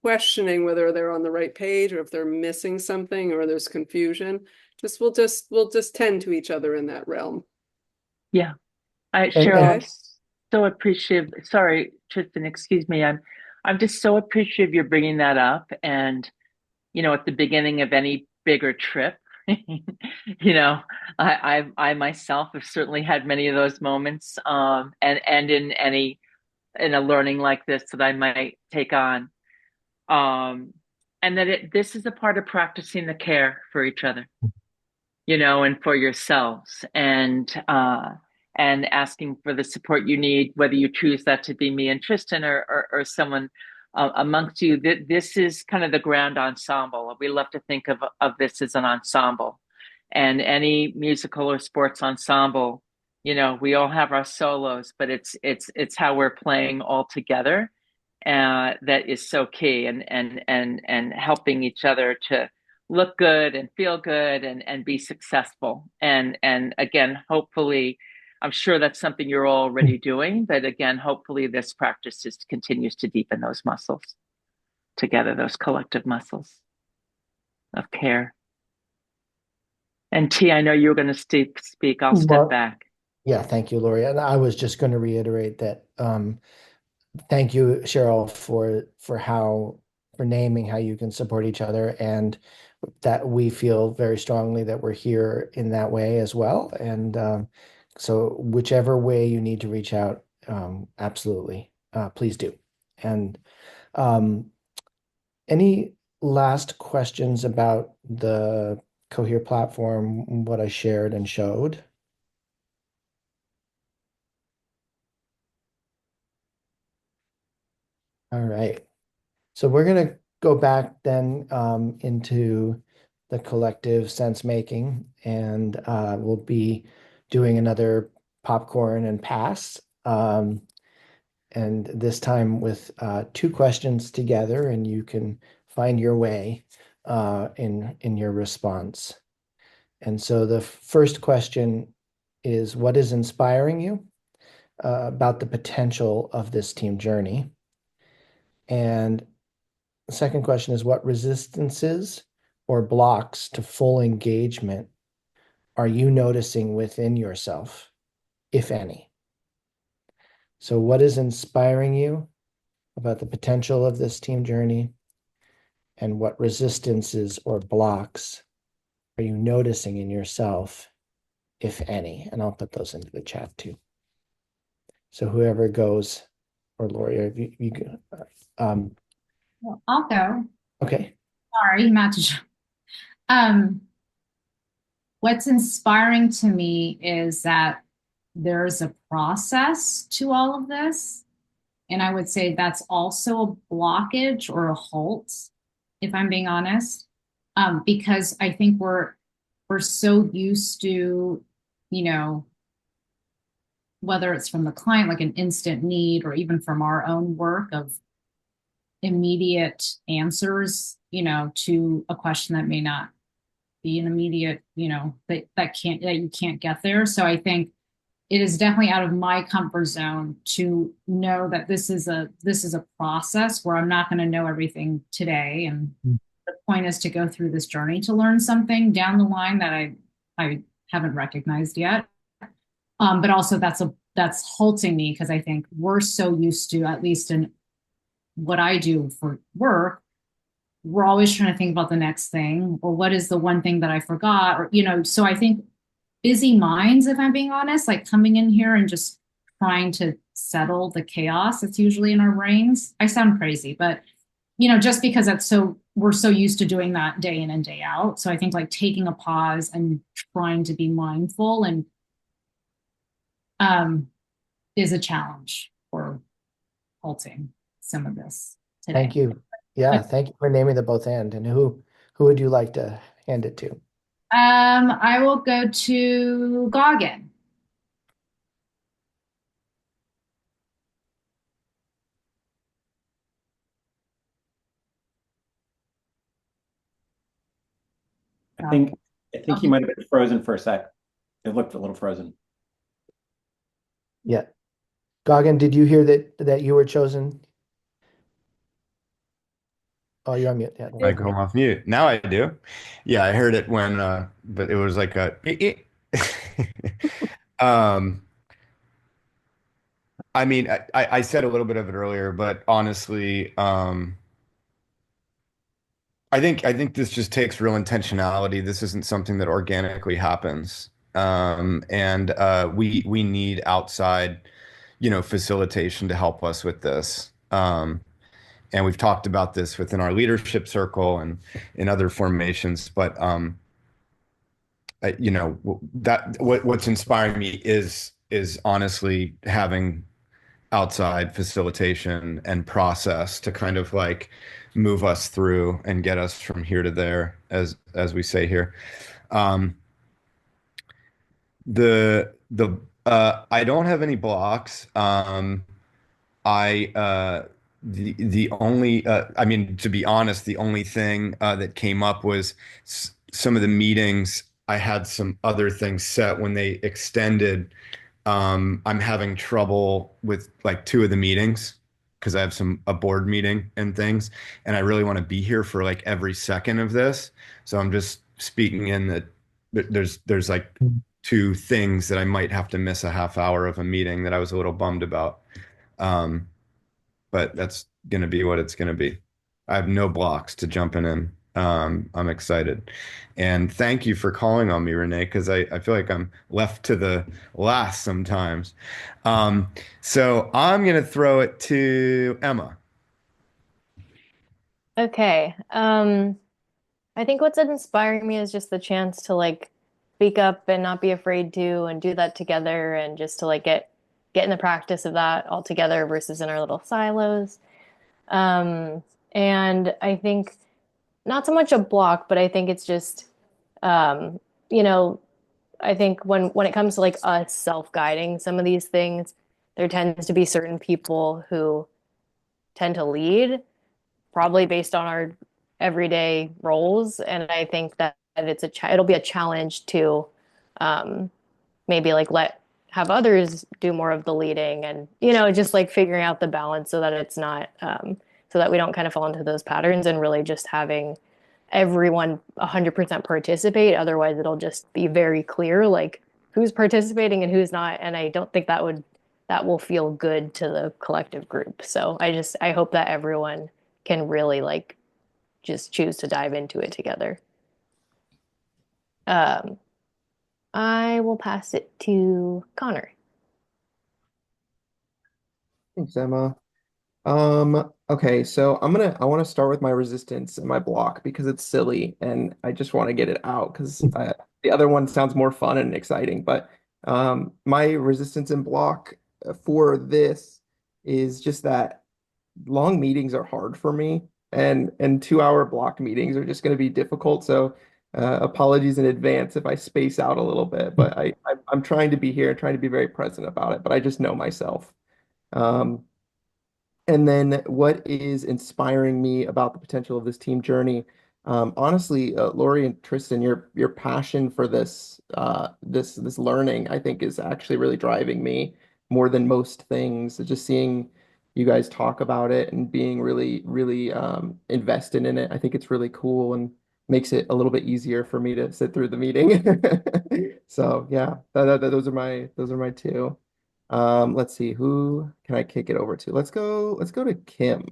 questioning whether they're on the right page or if they're missing something or there's confusion, we'll just tend to each other in that realm. Yeah. And Cheryl, so appreciative. Sorry, Tristan, excuse me. I'm just so appreciative you're bringing that up. And, at the beginning of any bigger trip, you know, I myself have certainly had many of those moments. And in a learning like this that I might take on. And that this is a part of practicing the care for each other, and for yourselves, and asking for the support you need, whether you choose that to be me and Tristan, or someone amongst you. This is kind of the grand ensemble. We love to think of this as an ensemble, and any musical or sports ensemble, we all have our solos, but it's how we're playing all together, that is so key, and helping each other to look good and feel good, and be successful. And again, hopefully, I'm sure that's something you're already doing, but again, hopefully this practice just continues to deepen those muscles together, those collective muscles of care. And T, I know you were going to speak. I'll step back. Yeah, thank you, Lori. And I was just going to reiterate that thank you, Cheryl, for naming how you can support each other, and that we feel very strongly that we're here in that way as well. And so whichever way you need to reach out, absolutely, please do. And any last questions about the Cohere platform, what I shared and showed? All right. So we're going to go back then into the collective sense making, and we'll be doing another popcorn and pass. And this time with two questions together, and you can find your way in your response. And so the first question is, what is inspiring you about the potential of this team journey? And the second question is, what resistances or blocks to full engagement are you noticing within yourself, if any? So what is inspiring you about the potential of this team journey? And what resistances or blocks are you noticing in yourself, if any? And I'll put those into the chat too. So whoever goes, or Lori, you Well, I'll go. Okay. Sorry, not to. What's inspiring to me is that there's a process to all of this. And I would say that's also a blockage or a halt, if I'm being honest. Because I think we're so used to, whether it's from the client, like an instant need, or even from our own work of immediate answers, to a question that may not be an immediate, that you can't get there. So I think it is definitely out of my comfort zone to know that this is a process where I'm not going to know everything today. And the point is to go through this journey to learn something down the line that I haven't recognized yet. But also that's halting me, because I think we're so used to, at least in what I do for work, we're always trying to think about the next thing, or what is the one thing that I forgot, or, so I think busy minds, if I'm being honest, like coming in here and just trying to settle the chaos that's usually in our brains. I sound crazy, but just because we're so used to doing that day in and day out. So I think like taking a pause and trying to be mindful and is a challenge for halting some of this today. Thank you. Yeah, thank you for naming the both and who would you like to hand it to? I will go to Goggin. I think he might have been frozen for a sec. It looked a little frozen. Yeah. Goggin, did you hear that you were chosen? Oh, you're on mute. Yeah. I go off mute. Now I do. Yeah, I heard it when but it was like a um I mean, I said a little bit of it earlier, but honestly, I think this just takes real intentionality. This isn't something that organically happens. And we need outside, facilitation to help us with this. And we've talked about this within our leadership circle and in other formations, but what's inspiring me is honestly having outside facilitation and process to kind of like move us through and get us from here to there, as we say here. Um, the I don't have any blocks. I the only I mean, to be honest, the only thing that came up was some of the meetings. I had some other things set when they extended. I'm having trouble with like two of the meetings because I have a board meeting and things, and I really want to be here for like every second of this. So I'm just speaking in that there's like two things that I might have to miss a half hour of a meeting that I was a little bummed about. Um, but that's going to be what it's going to be. I have no blocks to jumping in. I'm excited. And thank you for calling on me, Renee, because I feel like I'm left to the last sometimes. Um, so I'm going to throw it to Emma. Okay. I think what's inspiring me is just the chance to like speak up and not be afraid to and do that together and just to like get in the practice of that all together versus in our little silos. And I think not so much a block, but I think it's just um, you know, I think when it comes to like us self-guiding some of these things, there tends to be certain people who tend to lead probably based on our everyday roles. And I think that it'll be a challenge to um, maybe like have others do more of the leading and, just like figuring out the balance so that it's not, so that we don't kind of fall into those patterns and really just having everyone 100% participate. Otherwise, it'll just be very clear like who's participating and who's not. And I don't think that will feel good to the collective group. So I hope that everyone can really like just choose to dive into it together. Um, I will pass it to Connor. Thanks, Emma. Okay, so I want to start with my resistance and my block because it's silly and I just want to get it out because the other one sounds more fun and exciting. But my resistance and block for this is just that long meetings are hard for me, and 2 hour block meetings are just going to be difficult. So apologies in advance if I space out a little bit, but I'm trying to be here, trying to be very present about it. But I just know myself. Um, and then what is inspiring me about the potential of this team journey? Honestly, Lori and Tristan, your passion for this learning, I think, is actually really driving me more than most things. Just seeing you guys talk about it and being really, really invested in it, I think it's really cool and makes it a little bit easier for me to sit through the meeting. So yeah, those are my two. Let's see, who can I kick it over to? Let's go to Kim.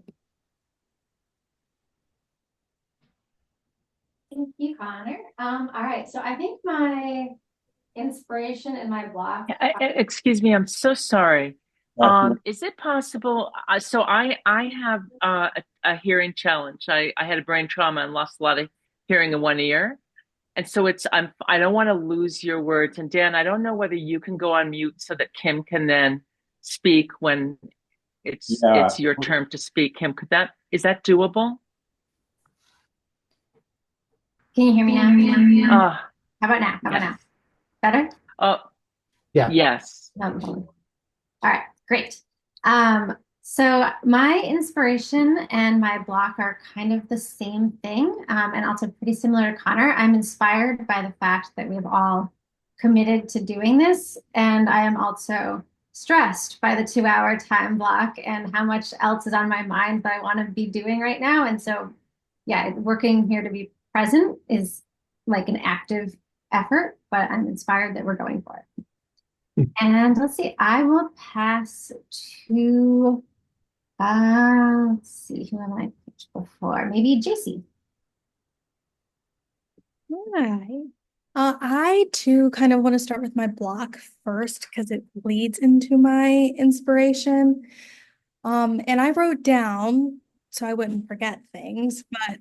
Thank you, Connor. All right. So I think my inspiration and my block. Excuse me, I'm so sorry. Is it possible? So I have a hearing challenge. I had a brain trauma and lost a lot of hearing in one ear. And so I don't want to lose your words. And Dan, I don't know whether you can go on mute so that Kim can then speak when it's your turn to speak. Kim, is that doable? Can you hear me now? How about now? How about Yes. now? Better? Oh, Yeah. yes. All right, great. So my inspiration and my block are kind of the same thing, and also pretty similar to Connor. I'm inspired by the fact that we've all committed to doing this, and I am also stressed by the 2 hour time block and how much else is on my mind that I want to be doing right now. And so, yeah, working here to be present is like an active effort, but I'm inspired that we're going for it. And let's see, I will pass to, let's see, who am I picked before? Maybe JC. Hi. I too kind of want to start with my block first because it leads into my inspiration. And I wrote down so I wouldn't forget things, but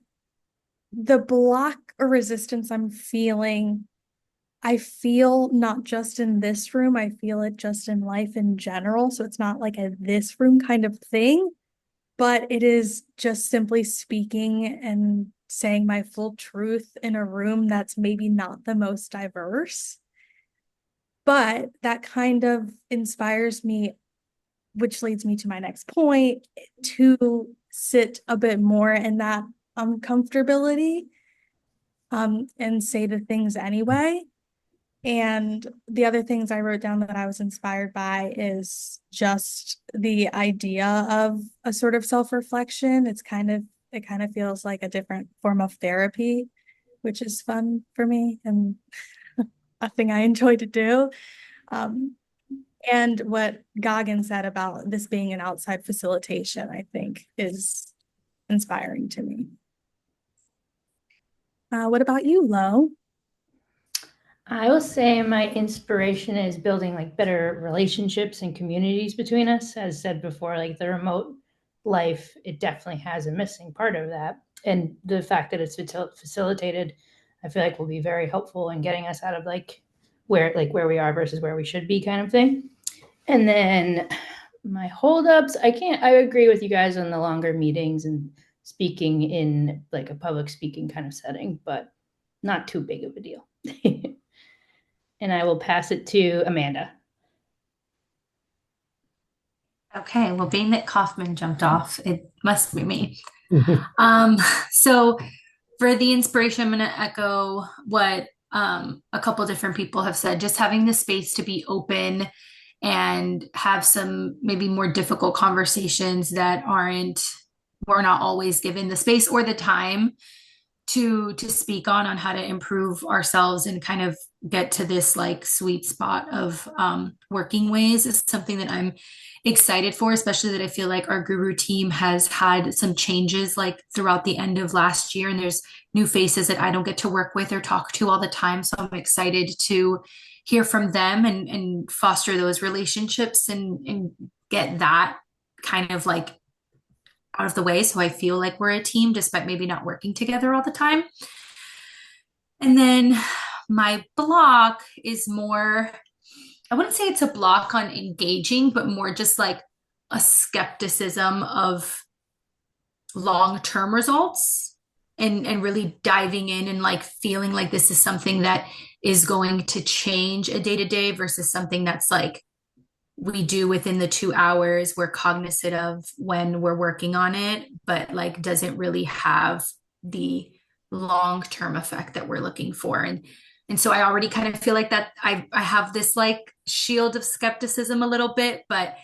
the block or resistance I'm feeling, I feel not just in this room, I feel it just in life in general. So it's not like a this room kind of thing, but it is just simply speaking and saying my full truth in a room that's maybe not the most diverse. But that kind of inspires me, which leads me to my next point, to sit a bit more in that uncomfortability, and say the things anyway. And the other things I wrote down that I was inspired by is just the idea of a sort of self-reflection. It kind of feels like a different form of therapy, which is fun for me and a thing I enjoy to do. Um, and what Goggin said about this being an outside facilitation, I think is inspiring to me. What about you, Lo? I will say my inspiration is building like better relationships and communities between us. As said before, like the remote life, it definitely has a missing part of that. And the fact that it's facilitated, I feel like will be very helpful in getting us out of like where we are versus where we should be kind of thing. And then my holdups, I agree with you guys on the longer meetings and speaking in like a public speaking kind of setting, but not too big of a deal. And I will pass it to Amanda. Okay, well, being that Kaufman jumped off, it must be me. Um, so for the inspiration, I'm going to echo what a couple different people have said. Just having the space to be open and have some maybe more difficult conversations that we're not always given the space or the time to speak on how to improve ourselves and kind of get to this like sweet spot of working ways is something that I'm excited for, especially that I feel like our guru team has had some changes like throughout the end of last year, and there's new faces that I don't get to work with or talk to all the time. So I'm excited to hear from them and foster those relationships and get that kind of like out of the way so I feel like we're a team despite maybe not working together all the time. And then my block is more, I wouldn't say it's a block on engaging, but more just like a skepticism of long-term results and really diving in and like feeling like this is something that is going to change a day to day versus something that's like we do within the 2 hours. We're cognizant of when we're working on it, but like doesn't really have the long-term effect that we're looking for. And so I already kind of feel like that I have this like shield of skepticism a little bit, but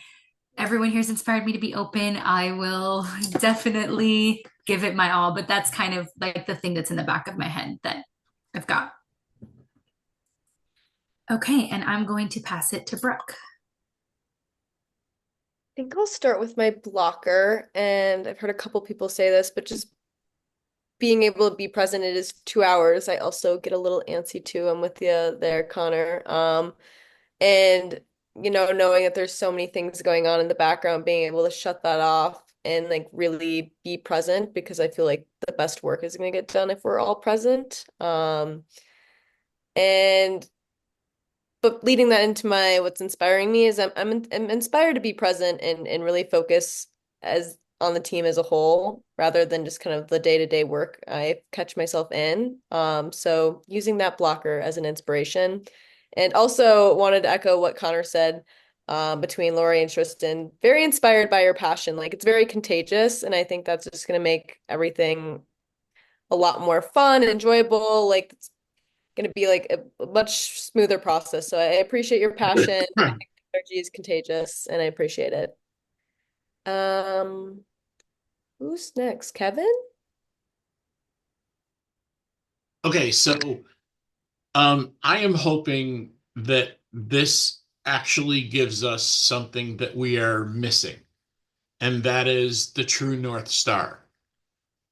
everyone here's inspired me to be open. I will definitely give it my all, but that's kind of like the thing that's in the back of my head that I've got. Okay, and I'm going to pass it to Brooke. I think I'll start with my blocker, and I've heard a couple people say this, but just being able to be present, it is 2 hours. I also get a little antsy too. I'm with you there, Connor. And knowing that there's so many things going on in the background, being able to shut that off and like really be present because I feel like the best work is going to get done if we're all present. And but leading that into my what's inspiring me is I'm inspired to be present and really focus as on the team as a whole rather than just kind of the day-to-day work I catch myself in. So using that blocker as an inspiration. And also wanted to echo what Connor said between Lori and Tristan. Very inspired by your passion. Like it's very contagious, and I think that's just gonna make everything a lot more fun and enjoyable. Like it's going to be like a much smoother process. So I appreciate your passion. I think the energy is contagious and I appreciate it. Um, who's next? Kevin? Okay, so I am hoping that this actually gives us something that we are missing, and that is the true North Star.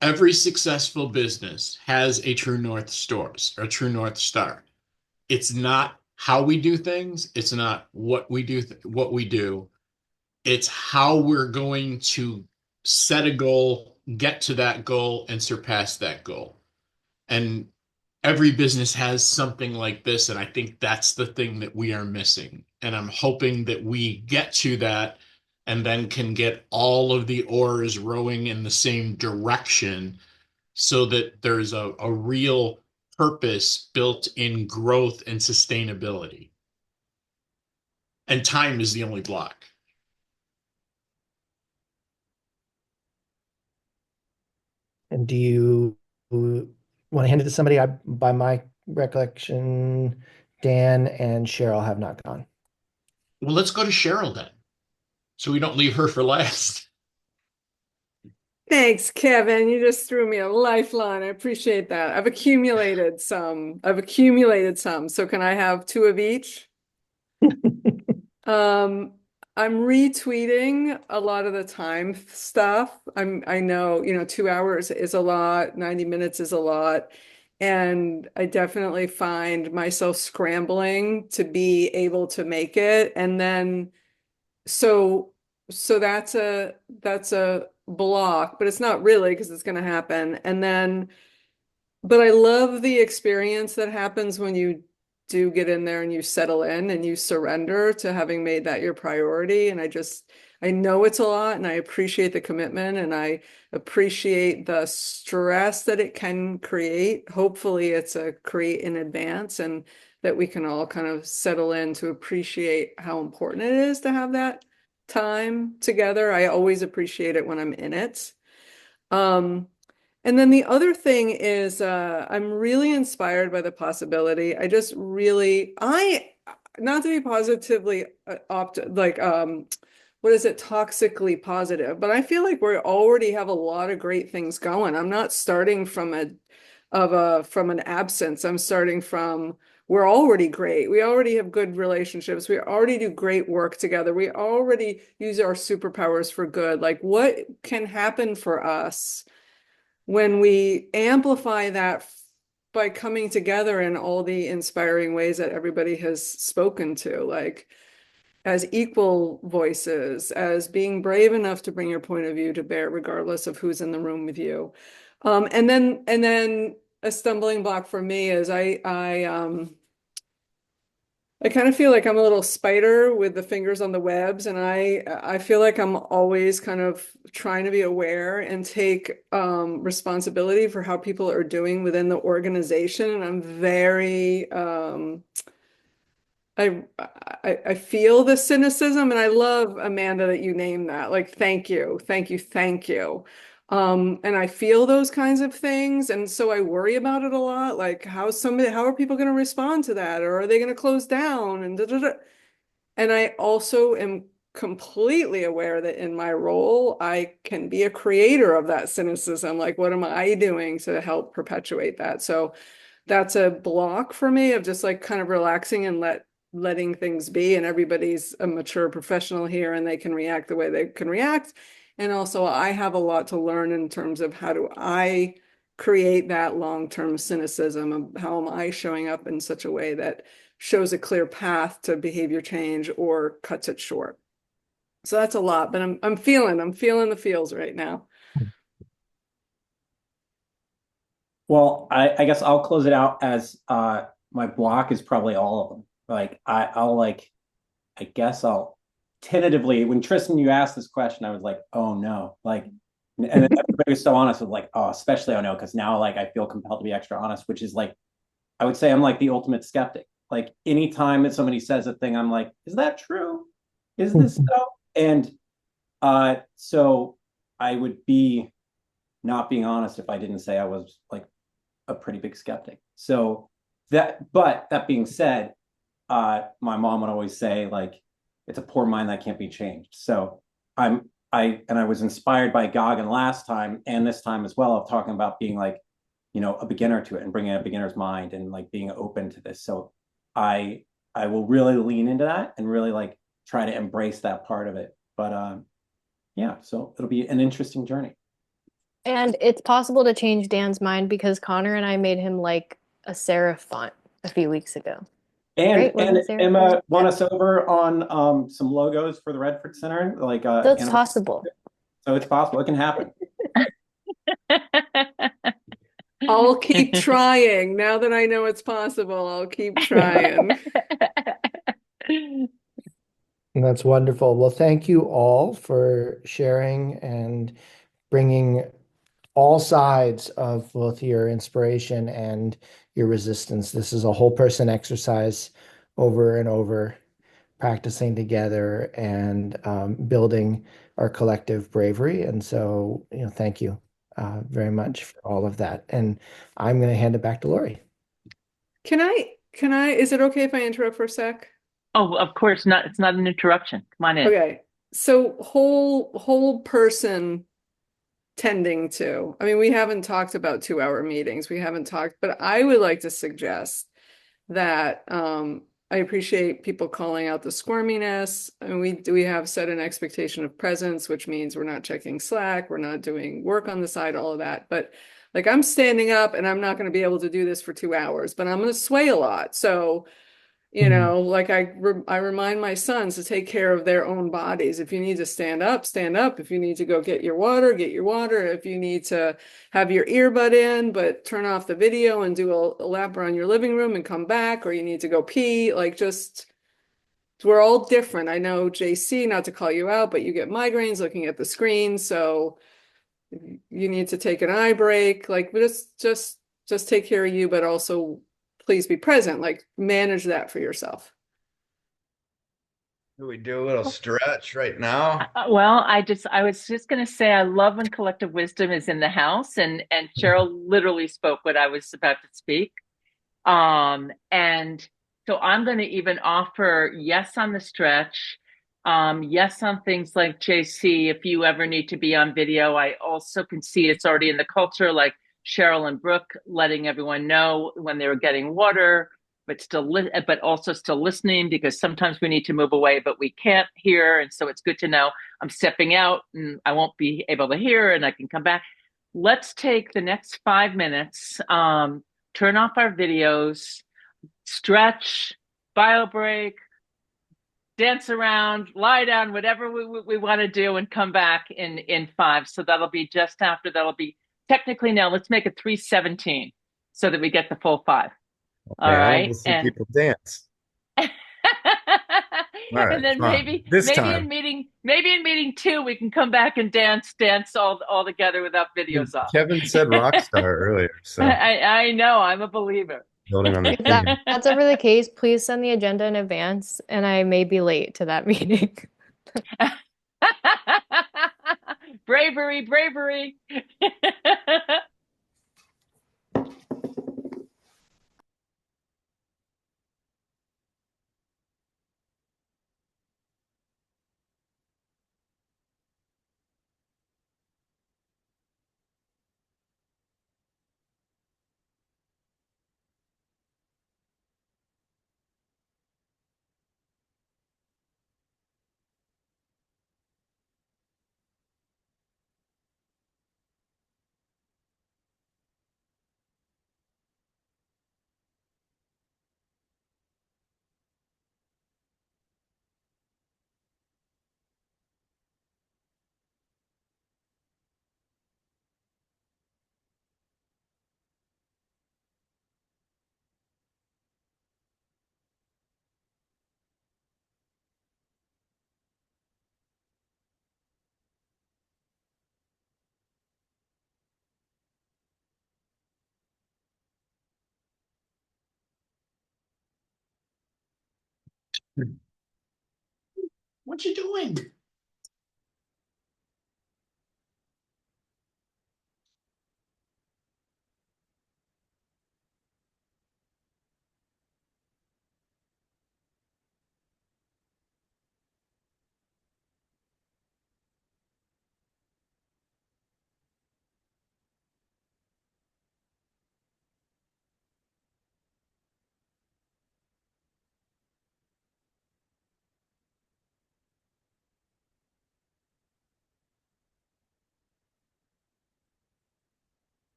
Every successful business has a true North Stars or a true North Star. It's not how we do things, it's not what we do, what we do. It's how we're going to set a goal, get to that goal, and surpass that goal. And every business has something like this, and I think that's the thing that we are missing. And I'm hoping that we get to that and then can get all of the oars rowing in the same direction so that there's a real purpose built in growth and sustainability. And time is the only block. And do you want to hand it to somebody? By my recollection, Dan and Cheryl have not gone. Well, let's go to Cheryl then, so we don't leave her for last. Thanks, Kevin. You just threw me a lifeline. I appreciate that. I've accumulated some. So can I have two of each? I'm retweeting a lot of the time stuff. I know, 2 hours is a lot, 90 minutes is a lot. And I definitely find myself scrambling to be able to make it. And then so that's a block, but it's not really because it's gonna happen. And then but I love the experience that happens when you do get in there and you settle in and you surrender to having made that your priority. And I know it's a lot and I appreciate the commitment and I appreciate the stress that it can create. Hopefully it's a create in advance and that we can all kind of settle in to appreciate how important it is to have that time together. I always appreciate it when I'm in it. And then the other thing is, I'm really inspired by the possibility. Not to be positively what is it, toxically positive, but I feel like we already have a lot of great things going. I'm not starting from an absence. I'm starting from, we're already great. We already have good relationships. We already do great work together. We already use our superpowers for good. Like, what can happen for us when we amplify that by coming together in all the inspiring ways that everybody has spoken to, like as equal voices, as being brave enough to bring your point of view to bear, regardless of who's in the room with you. And then a stumbling block for me is I kind of feel like I'm a little spider with the fingers on the webs, and I feel like I'm always kind of trying to be aware and take responsibility for how people are doing within the organization. And I'm very I feel the cynicism, and I love, Amanda, that you named that. Like, thank you, thank you, thank you. And I feel those kinds of things, and so I worry about it a lot. Like, how are people going to respond to that, or are they going to close down? And da, da, da. And I also am completely aware that in my role, I can be a creator of that cynicism. Like, what am I doing to help perpetuate that? So that's a block for me of just like kind of relaxing and letting things be, and everybody's a mature professional here and they can react the way they can react. And also I have a lot to learn in terms of how do I create that long-term cynicism of how am I showing up in such a way that shows a clear path to behavior change or cuts it short. So that's a lot, but I'm feeling the feels right now. Well, I guess I'll close it out as my block is probably all of them. Like I guess I'll tentatively, when Tristan, you asked this question, I was like, oh no. Like, and then everybody was so honest with like, oh, especially oh no, because now like I feel compelled to be extra honest, which is like, I would say I'm like the ultimate skeptic. Like anytime that somebody says a thing, I'm like, is that true? Is this so? And so I would be not being honest if I didn't say I was like a pretty big skeptic. But that being said, my mom would always say like, it's a poor mind that can't be changed. So I was inspired by Goggin last time and this time as well of talking about being like, a beginner to it and bringing a beginner's mind and like being open to this. So I I will really lean into that and really like try to embrace that part of it. But yeah, so it'll be an interesting journey. And it's possible to change Dan's mind because Connor and I made him like a serif font a few weeks ago. And Right? Wasn't it serif font? Emma won us over on some logos for the Redford Center, like So it's possible. so it's possible. It can happen. I'll keep trying. Now that I know it's possible, I'll keep trying. And that's wonderful. Well, thank you all for sharing and bringing all sides of both your inspiration and your resistance. This is a whole person exercise over and over, practicing together and building our collective bravery. And so, thank you very much for all of that. And I'm going to hand it back to Lori. Is it okay if I interrupt for a sec? Oh, of course not. It's not an interruption. Come on in. Okay. So whole person tending to. I mean, we haven't talked about 2-hour meetings. We haven't talked, but I would like to suggest that I appreciate people calling out the squirminess. And we have set an expectation of presence, which means we're not checking Slack, we're not doing work on the side, all of that. But like I'm standing up and I'm not going to be able to do this for 2 hours, but I'm going to sway a lot. So like I remind my sons to take care of their own bodies. If you need to stand up, stand up. If you need to go get your water, get your water. If you need to have your earbud in, but turn off the video and do a lap around your living room and come back, or you need to go pee, like just we're all different. I know JC, not to call you out, but you get migraines looking at the screen. So you need to take an eye break, like just take care of you, but also please be present, like manage that for yourself. Do we do a little stretch right now? Well, I was just going to say I love when collective wisdom is in the house, and Cheryl literally spoke what I was about to speak. And so I'm going to even offer yes on the stretch, yes on things like JC. If you ever need to be on video, I also can see it's already in the culture, like Cheryl and Brooke letting everyone know when they were getting water, but also still listening, because sometimes we need to move away, but we can't hear. And so it's good to know I'm stepping out and I won't be able to hear and I can come back. Let's take the next 5 minutes, turn off our videos, stretch, bio break, dance around, lie down, whatever we want to do, and come back in 5. So that'll be just after. That'll be technically now. Let's make it 3:17 so that we get the full 5. All Okay, I want to right, see people dance. All right, and then fine. This time. maybe in meeting 2 we can come back and dance all together without videos off. Kevin said rock star earlier, so I know, I'm a believer. building on the If theme. that's ever the case, please send the agenda in advance, and I may be late to that meeting. Bravery, bravery. What you doing?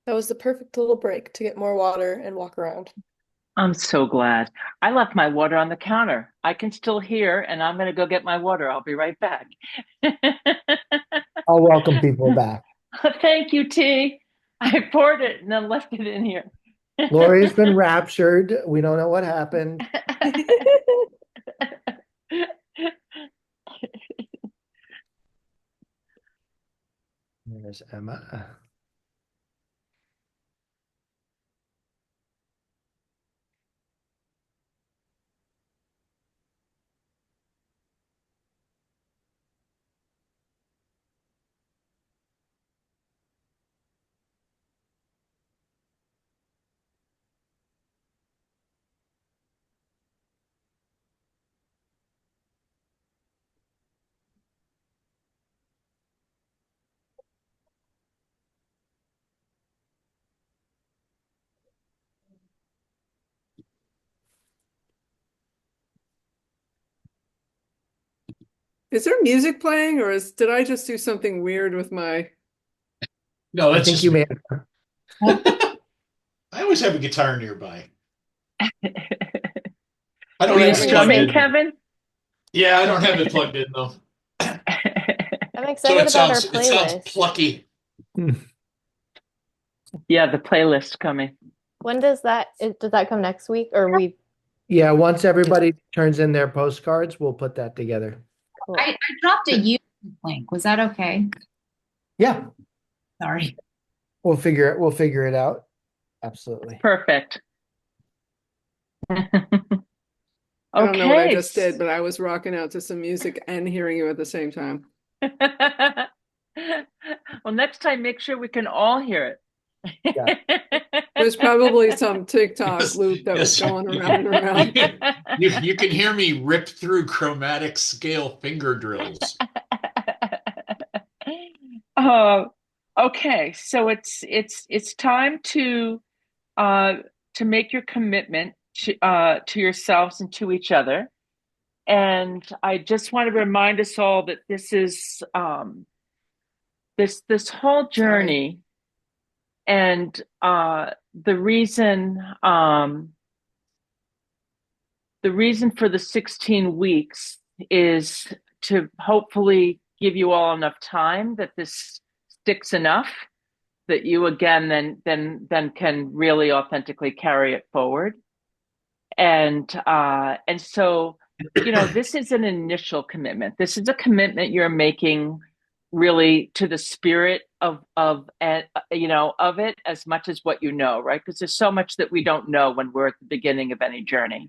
That was the perfect little break to get more water and walk around. I'm so glad. I left my water on the counter. I can still hear, and I'm going to go get my water. I'll be right back. I'll welcome people back. Thank you, T. I poured it and then left it in here. Lori's been raptured. We don't know what happened. There's Emma. Is there music playing, or did I just do something weird with my? No, I that's think just you me. may I always have a guitar nearby. I don't Were you have it plugged strumming, in. Kevin? Yeah, I don't have it plugged in though. I'm So excited about our it sounds playlist. plucky. Yeah, the playlist coming. When does that come next week, or we? Yeah, once everybody turns in their postcards, we'll put that together. Cool. I dropped a YouTube link. Was that okay? Yeah, Sorry. we'll figure it out. Absolutely. Perfect. I don't know what I Okay. just did, but I was rocking out to some music and hearing you at the same time. Well, next time, make sure we can all hear Yeah. it. There's probably some TikTok Yes, loop that was yes. going around and around. You can hear me rip through chromatic scale finger drills. Uh, okay, so it's time uh to make your commitment to yourselves and to each other. And I just want to remind us all that this is this whole journey and the reason for the 16 weeks is to hopefully give you all enough time that this sticks enough that you again then can really authentically carry it forward. And so, this is an initial commitment. This is a commitment you're making really to the spirit of of it as much as what you know, right? Because there's so much that we don't know when we're at the beginning of any journey.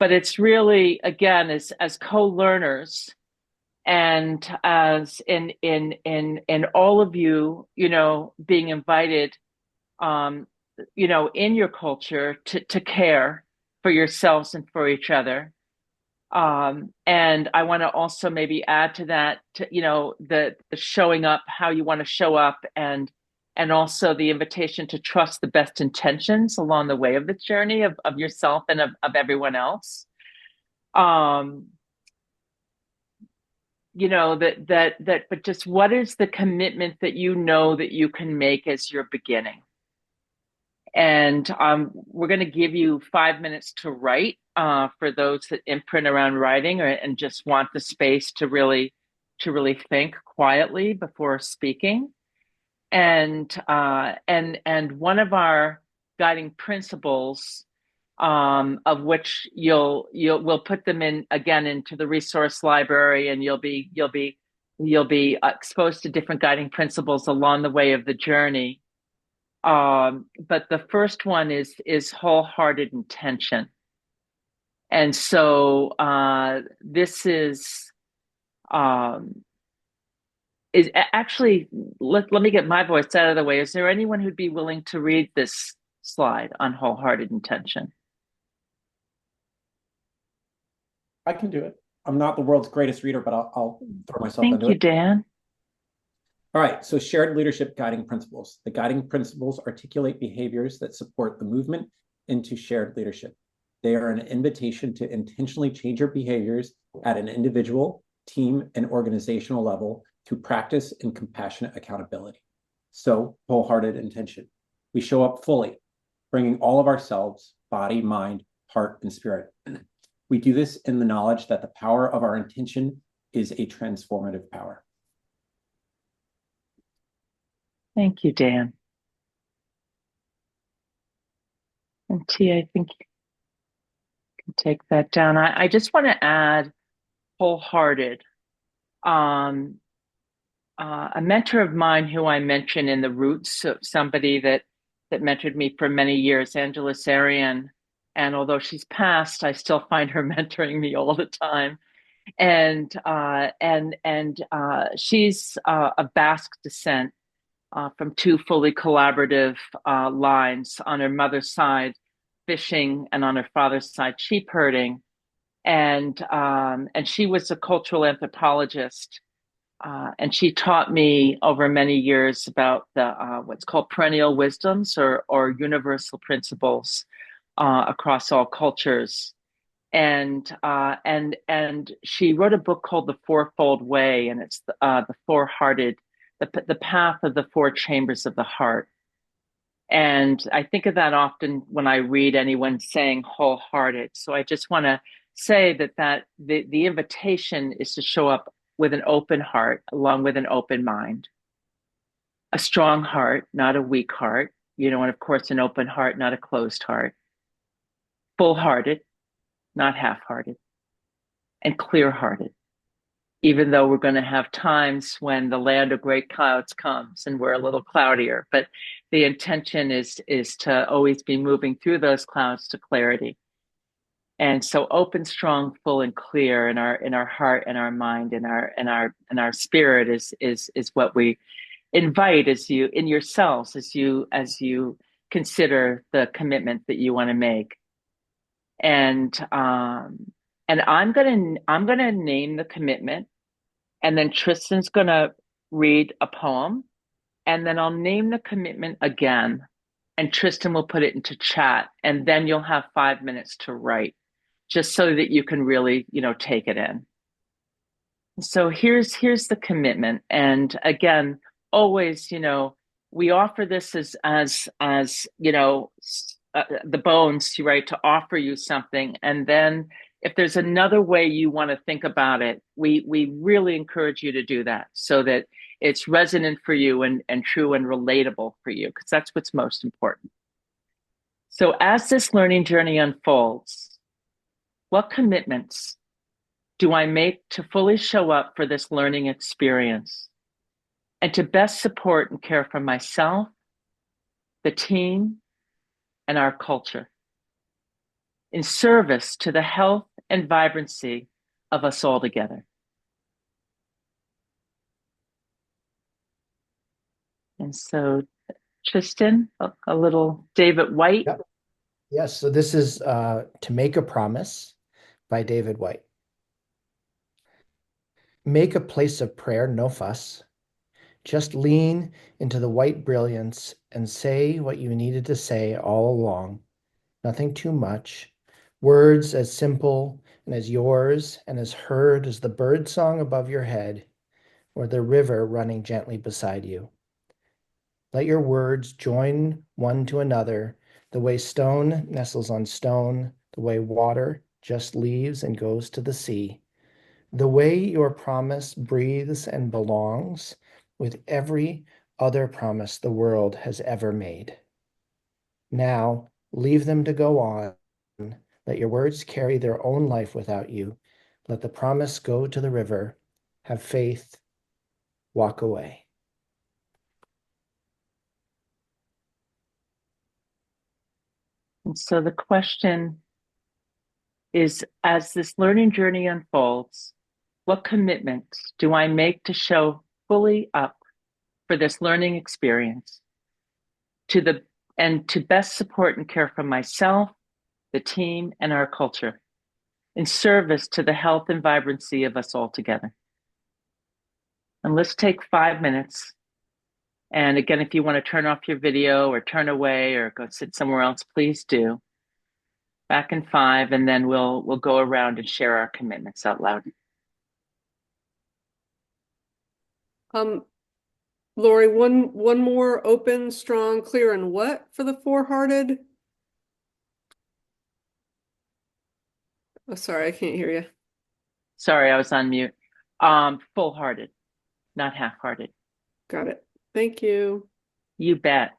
But it's really, again, as co-learners and as in all of you, being invited in your culture to care for yourselves and for each other. And I want to also maybe add to that, the showing up, how you want to show up, and also the invitation to trust the best intentions along the way of the journey of yourself and of everyone else. But just what is the commitment that you know that you can make as you're beginning? And we're going to give you 5 minutes to write for those that imprint around writing and just want the space to really think quietly before speaking. And one of our guiding principles, of which we'll put them in again into the resource library, and you'll be exposed to different guiding principles along the way of the journey. But the first one is wholehearted intention. And so this is actually, let me get my voice out of the way. Is there anyone who'd be willing to read this slide on wholehearted intention? I can do it. I'm not the world's greatest reader, but I'll throw myself into it. Thank you, Dan. All right, so shared leadership guiding principles. The guiding principles articulate behaviors that support the movement into shared leadership. They are an invitation to intentionally change your behaviors at an individual, team, and organizational level through practice and compassionate accountability. So, wholehearted intention. We show up fully, bringing all of ourselves, body, mind, heart, and spirit. We do this in the knowledge that the power of our intention is a transformative power. Thank you, Dan. And T, I think you can take that down. I just want to add wholehearted. A mentor of mine who I mentioned in the Roots, so somebody that mentored me for many years, Angela Sarian. And although she's passed, I still find her mentoring me all the time. And she's of Basque descent from two fully collaborative lines on her mother's side, fishing, and on her father's side, sheep herding. And she was a cultural anthropologist. And she taught me over many years about the what's called perennial wisdoms or universal principles across all cultures. And she wrote a book called The Fourfold Way, and it's the four-hearted, the path of the four chambers of the heart. And I think of that often when I read anyone saying wholehearted. So I just want to say that the invitation is to show up with an open heart, along with an open mind, a strong heart, not a weak heart, and of course, an open heart, not a closed heart, full-hearted, not half-hearted, and clear-hearted, even though we're going to have times when the land of great clouds comes and we're a little cloudier. But the intention is to always be moving through those clouds to clarity. And so open, strong, full, and clear in our heart and our mind and our spirit is what we invite as you in yourselves as you consider the commitment that you want to make. And I'm gonna name the commitment, and then Tristan's gonna read a poem, and then I'll name the commitment again, and Tristan will put it into chat, and then you'll have 5 minutes to write, just so that you can really, take it in. So here's the commitment. And again, always, we offer this as the bones, right, to offer you something. And then if there's another way you want to think about it, we really encourage you to do that so that it's resonant for you and true and relatable for you, because that's what's most important. So as this learning journey unfolds, what commitments do I make to fully show up for this learning experience and to best support and care for myself, the team, and our culture in service to the health and vibrancy of us all together? And so, Tristan, a little David White. Yep. Yes, so this is To Make a Promise by David White. Make a place of prayer, no fuss. Just lean into the white brilliance and say what you needed to say all along. Nothing too much. Words as simple and as yours and as heard as the bird song above your head or the river running gently beside you. Let your words join one to another, the way stone nestles on stone, the way water just leaves and goes to the sea, the way your promise breathes and belongs with every other promise the world has ever made. Now, leave them to go on. Let your words carry their own life without you. Let the promise go to the river. Have faith. Walk away. And so the question is, as this learning journey unfolds, what commitments do I make to show fully up for this learning experience and to best support and care for myself, the team, and our culture in service to the health and vibrancy of us all together? And let's take 5 minutes. And again, if you want to turn off your video or turn away or go sit somewhere else, please do. Back in 5, and then we'll go around and share our commitments out loud. Lori, one more open, strong, clear, and what for the four-hearted? Oh, sorry, I can't hear you. Sorry, I was on mute. Full-hearted, not half-hearted. Got it. Thank you. You bet.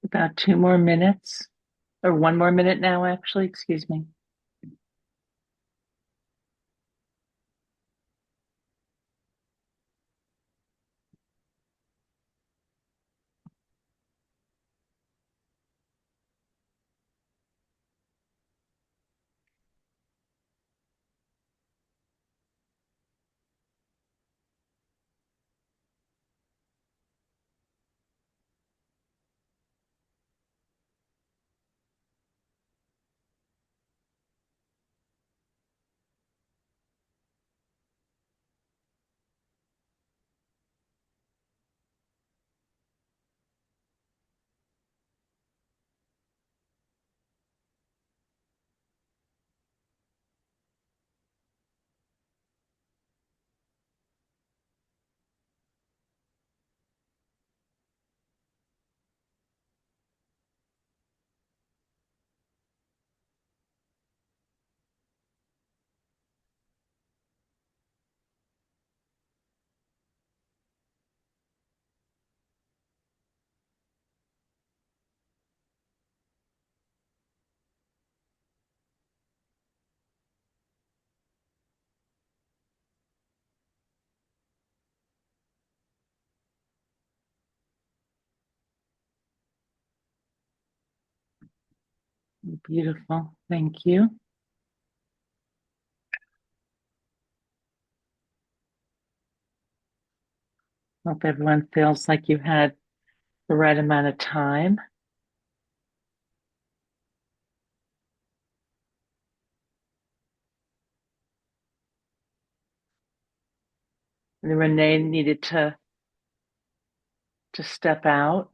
About 2 more minutes, or 1 more minute now, actually, excuse me. Beautiful. Thank you. Hope everyone feels like you had the right amount of time. And Renee needed to step out.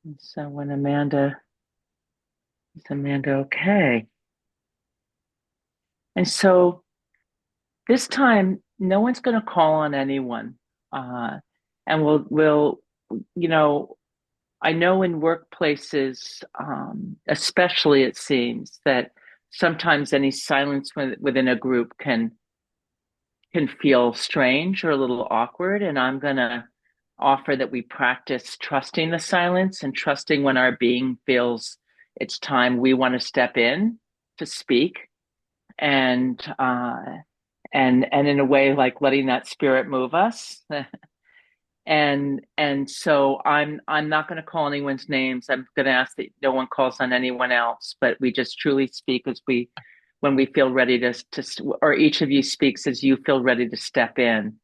And so when is Amanda okay? And so this time, no one's going to call on anyone. And we'll, you know, I know in workplaces, especially it seems that sometimes any silence within a group can feel strange or a little awkward. And I'm going to offer that we practice trusting the silence and trusting when our being feels it's time we want to step in to speak and and in a way like letting that spirit move us. And so I'm not going to call anyone's names. I'm going to ask that no one calls on anyone else, but we just truly speak as when we feel ready to or each of you speaks as you feel ready to step in.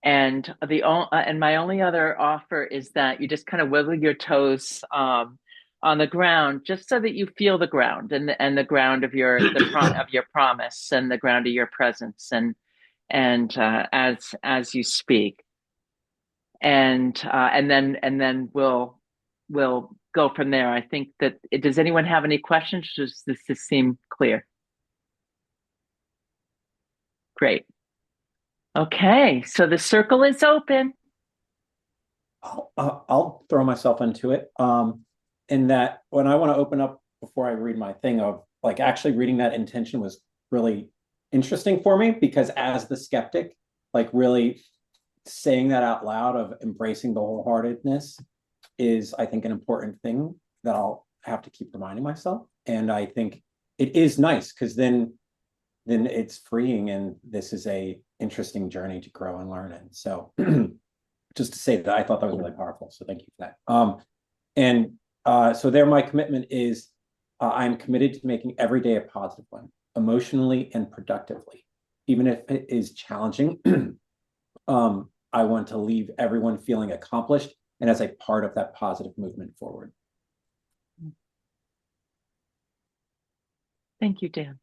And my only other offer is that you just kind of wiggle your toes on the ground, just so that you feel the ground and the ground of of your promise and the ground of your presence and as you speak, and then we'll go from there. I think that does anyone have any questions? Does this seem clear? Great. Okay, so the circle is open. I'll throw myself into it. In that when I want to open up before I read my thing of like actually reading that intention was really interesting for me because as the skeptic, like really saying that out loud of embracing the wholeheartedness is, I think, an important thing that I'll have to keep reminding myself. And I think it is nice because then it's freeing and this is a interesting journey to grow and learn in. So just to say that I thought that was really powerful. So thank you for that. So there, my commitment is I'm committed to making every day a positive one, emotionally and productively, even if it is challenging. I want to leave everyone feeling accomplished and as a part of that positive movement forward. Thank you, Dan.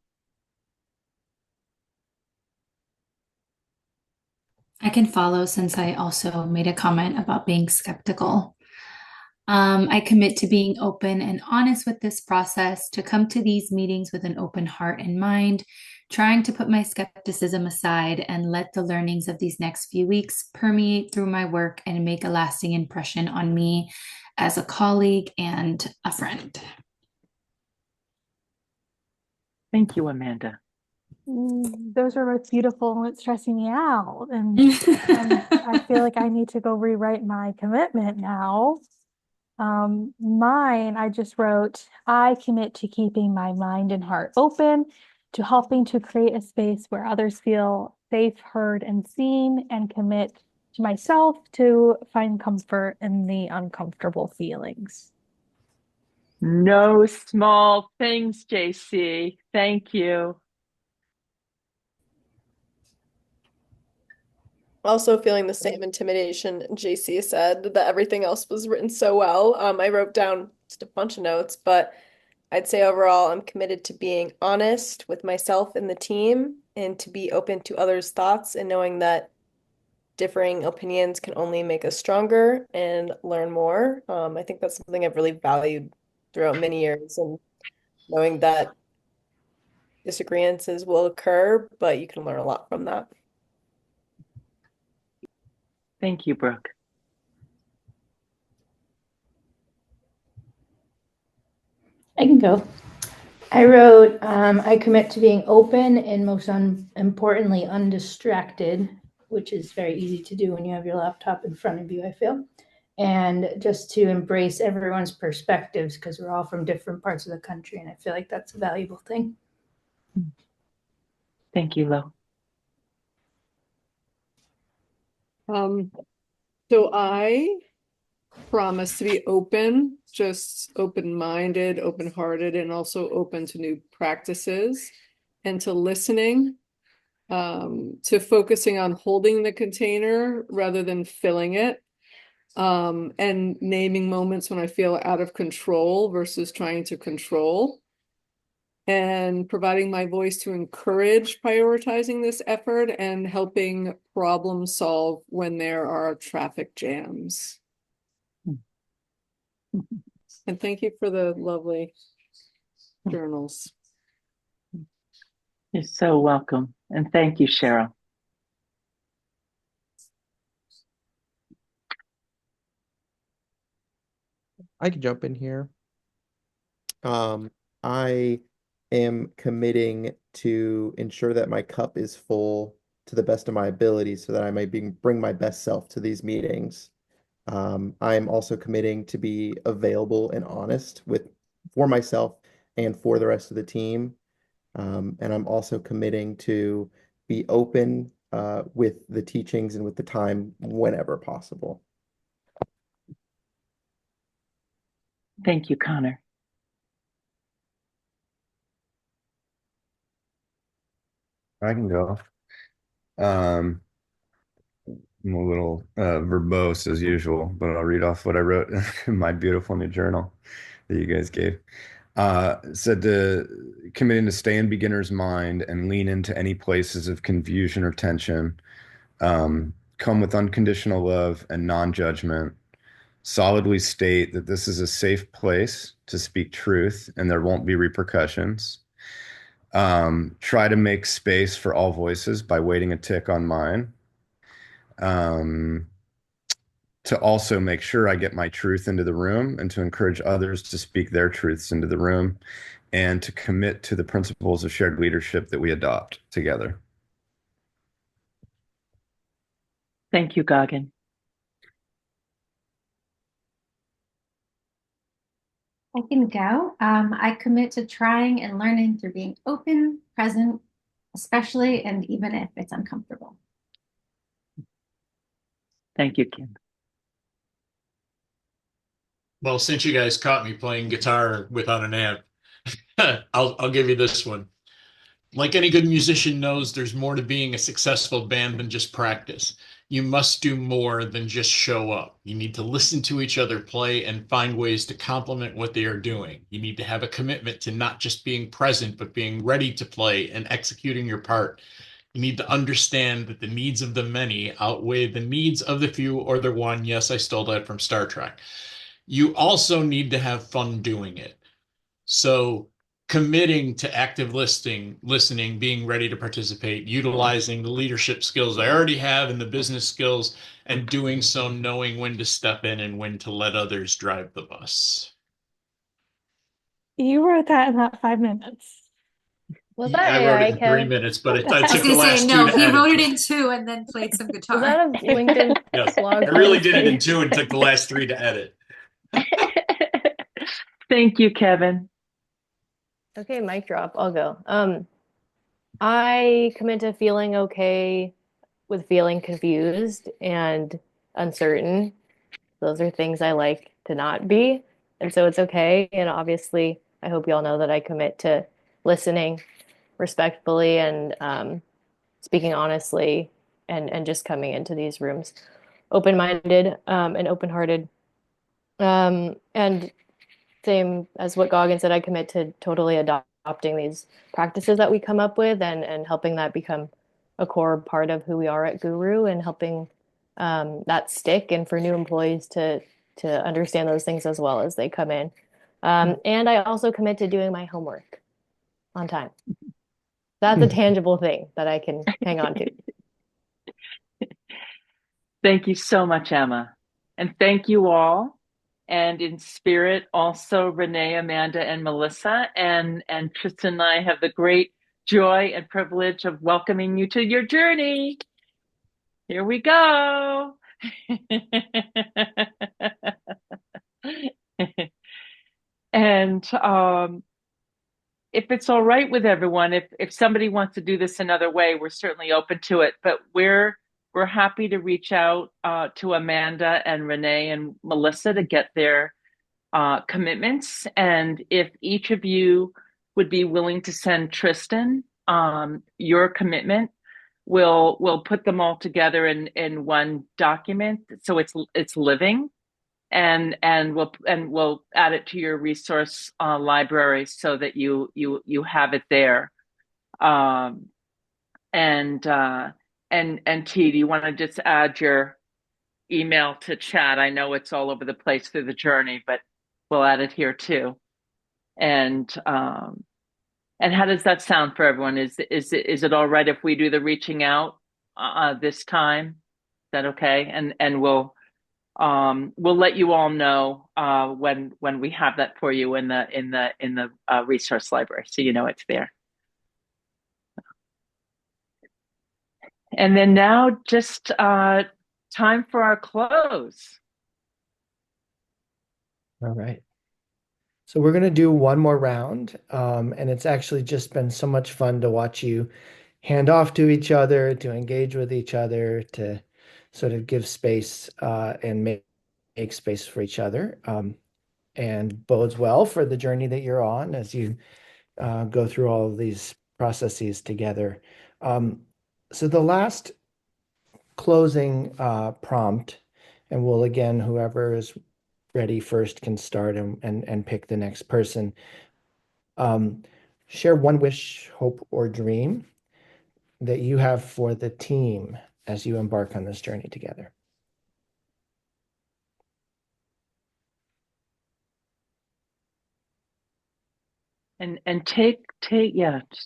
I can follow since I also made a comment about being skeptical. I commit to being open and honest with this process, to come to these meetings with an open heart and mind, trying to put my skepticism aside and let the learnings of these next few weeks permeate through my work and make a lasting impression on me as a colleague and a friend. Thank you, Amanda. Those are both beautiful and it's stressing me out. And I feel like I need to go rewrite my commitment now. Mine, I just wrote, I commit to keeping my mind and heart open, to helping to create a space where others feel safe, heard, and seen, and commit to myself to find comfort in the uncomfortable feelings. No small things, JC. Thank you. Also feeling the same intimidation JC said that everything else was written so well. I wrote down just a bunch of notes, but I'd say overall I'm committed to being honest with myself and the team and to be open to others' thoughts and knowing that differing opinions can only make us stronger and learn more. I think that's something I've really valued throughout many years and knowing that disagreements will occur, but you can learn a lot from that. Thank you, Brooke. I can go. I wrote, I commit to being open and most importantly, undistracted, which is very easy to do when you have your laptop in front of you, I feel. And just to embrace everyone's perspectives because we're all from different parts of the country. And I feel like that's a valuable thing. Thank you, Lo. So I promise to be open, just open-minded, open-hearted, and also open to new practices, and to listening, to focusing on holding the container rather than filling it, and naming moments when I feel out of control versus trying to control, and providing my voice to encourage prioritizing this effort and helping problem solve when there are traffic jams. And thank you for the lovely journals. You're so welcome. And thank you, Cheryl. I can jump in here. I am committing to ensure that my cup is full to the best of my ability so that I may bring my best self to these meetings. I'm also committing to be available and honest for myself and for the rest of the team. And I'm also committing to be open with the teachings and with the time whenever possible. Thank you, Connor. I can go. I'm a little verbose as usual, but I'll read off what I wrote in my beautiful new journal that you guys gave. Said to committing to stay in beginner's mind and lean into any places of confusion or tension. Come with unconditional love and non-judgment. Solidly state that this is a safe place to speak truth and there won't be repercussions. Try to make space for all voices by waiting a tick on mine. To also make sure I get my truth into the room and to encourage others to speak their truths into the room and to commit to the principles of shared leadership that we adopt together. Thank you, Gagan. I can go. I commit to trying and learning through being open, present, especially and even if it's uncomfortable. Thank you, Kim. Well, since you guys caught me playing guitar without an amp, I'll give you this one. Like any good musician knows, there's more to being a successful band than just practice. You must do more than just show up. You need to listen to each other play and find ways to complement what they are doing. You need to have a commitment to not just being present, but being ready to play and executing your part. You need to understand that the needs of the many outweigh the needs of the few or the one. Yes, I stole that from Star Trek. You also need to have fun doing it. So committing to active listening, being ready to participate, utilizing the leadership skills I already have and the business skills, and doing so knowing when to step in and when to let others drive the bus. You wrote that in that 5 minutes. Was that I wrote AI, it in 3 minutes, but I took the last two to he edit. wrote it in 2 and then played some guitar. Was that a LinkedIn Yes, blog I really post did that it in you- 2 and took the last 3 to edit. Thank you, Kevin. Okay, mic drop. I'll go. I commit to feeling okay with feeling confused and uncertain. Those are things I like to not be. And so it's okay. And obviously, I hope you all know that I commit to listening respectfully and speaking honestly and just coming into these rooms open-minded and open-hearted. And same as what Goggin said, I commit to totally adopting these practices that we come up with and helping that become a core part of who we are at Guru and helping that stick and for new employees to understand those things as well as they come in. And I also commit to doing my homework on time. That's a tangible thing that I can hang on to. Thank you so much, Emma. And thank you all. And in spirit, also Renee, Amanda, and Melissa. And Tristan and I have the great joy and privilege of welcoming you to your journey. Here we go. And if it's all right with everyone, if somebody wants to do this another way, we're certainly open to it. But we're we're happy to reach out to Amanda and Renee and Melissa to get their commitments. And if each of you would be willing to send Tristan your commitment, we'll put them all together in one document, so it's living, and we'll add it to your resource library so that you have it there. Um, and T, do you want to just add your email to chat? I know it's all over the place through the journey, but we'll add it here too. And how does that sound for everyone? Is it all right if we do the reaching out this time? Is that okay? And we'll let you all know when we have that for you in the resource library, so you know it's there. And then now just time for our close. All right. So we're going to do one more round. And it's actually just been so much fun to watch you hand off to each other, to engage with each other, to sort of give space and make space for each other. And bodes well for the journey that you're on as you go through all of these processes together. So the last closing prompt, and we'll again, whoever is ready first can start and pick the next person. Share one wish, hope, or dream that you have for the team as you embark on this journey together. And just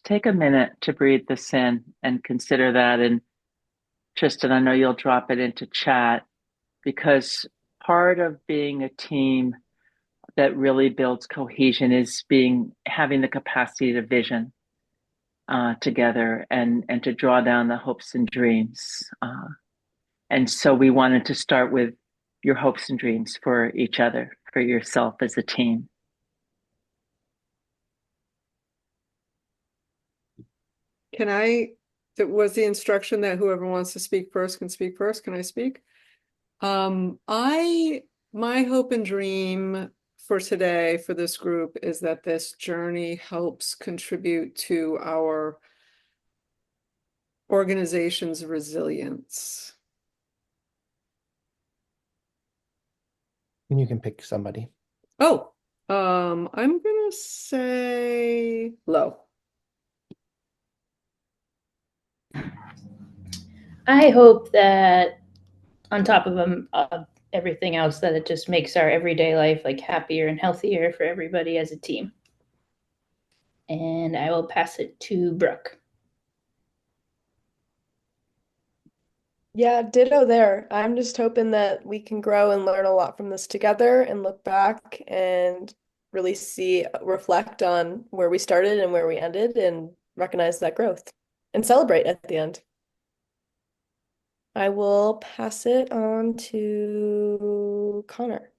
take a minute to breathe this in and consider that. And Tristan, I know you'll drop it into chat, because part of being a team that really builds cohesion is having the capacity to vision together and to draw down the hopes and dreams. And so we wanted to start with your hopes and dreams for each other, for yourself as a team. Was the instruction that whoever wants to speak first can speak first? Can I speak? My hope and dream for today for this group is that this journey helps contribute to our organization's resilience. And you can pick somebody. Oh, I'm gonna say Lo. I hope that on top of everything else, that it just makes our everyday life like happier and healthier for everybody as a team. And I will pass it to Brooke. Yeah, ditto there. I'm just hoping that we can grow and learn a lot from this together and look back and really reflect on where we started and where we ended and recognize that growth and celebrate at the end. I will pass it on to Connor.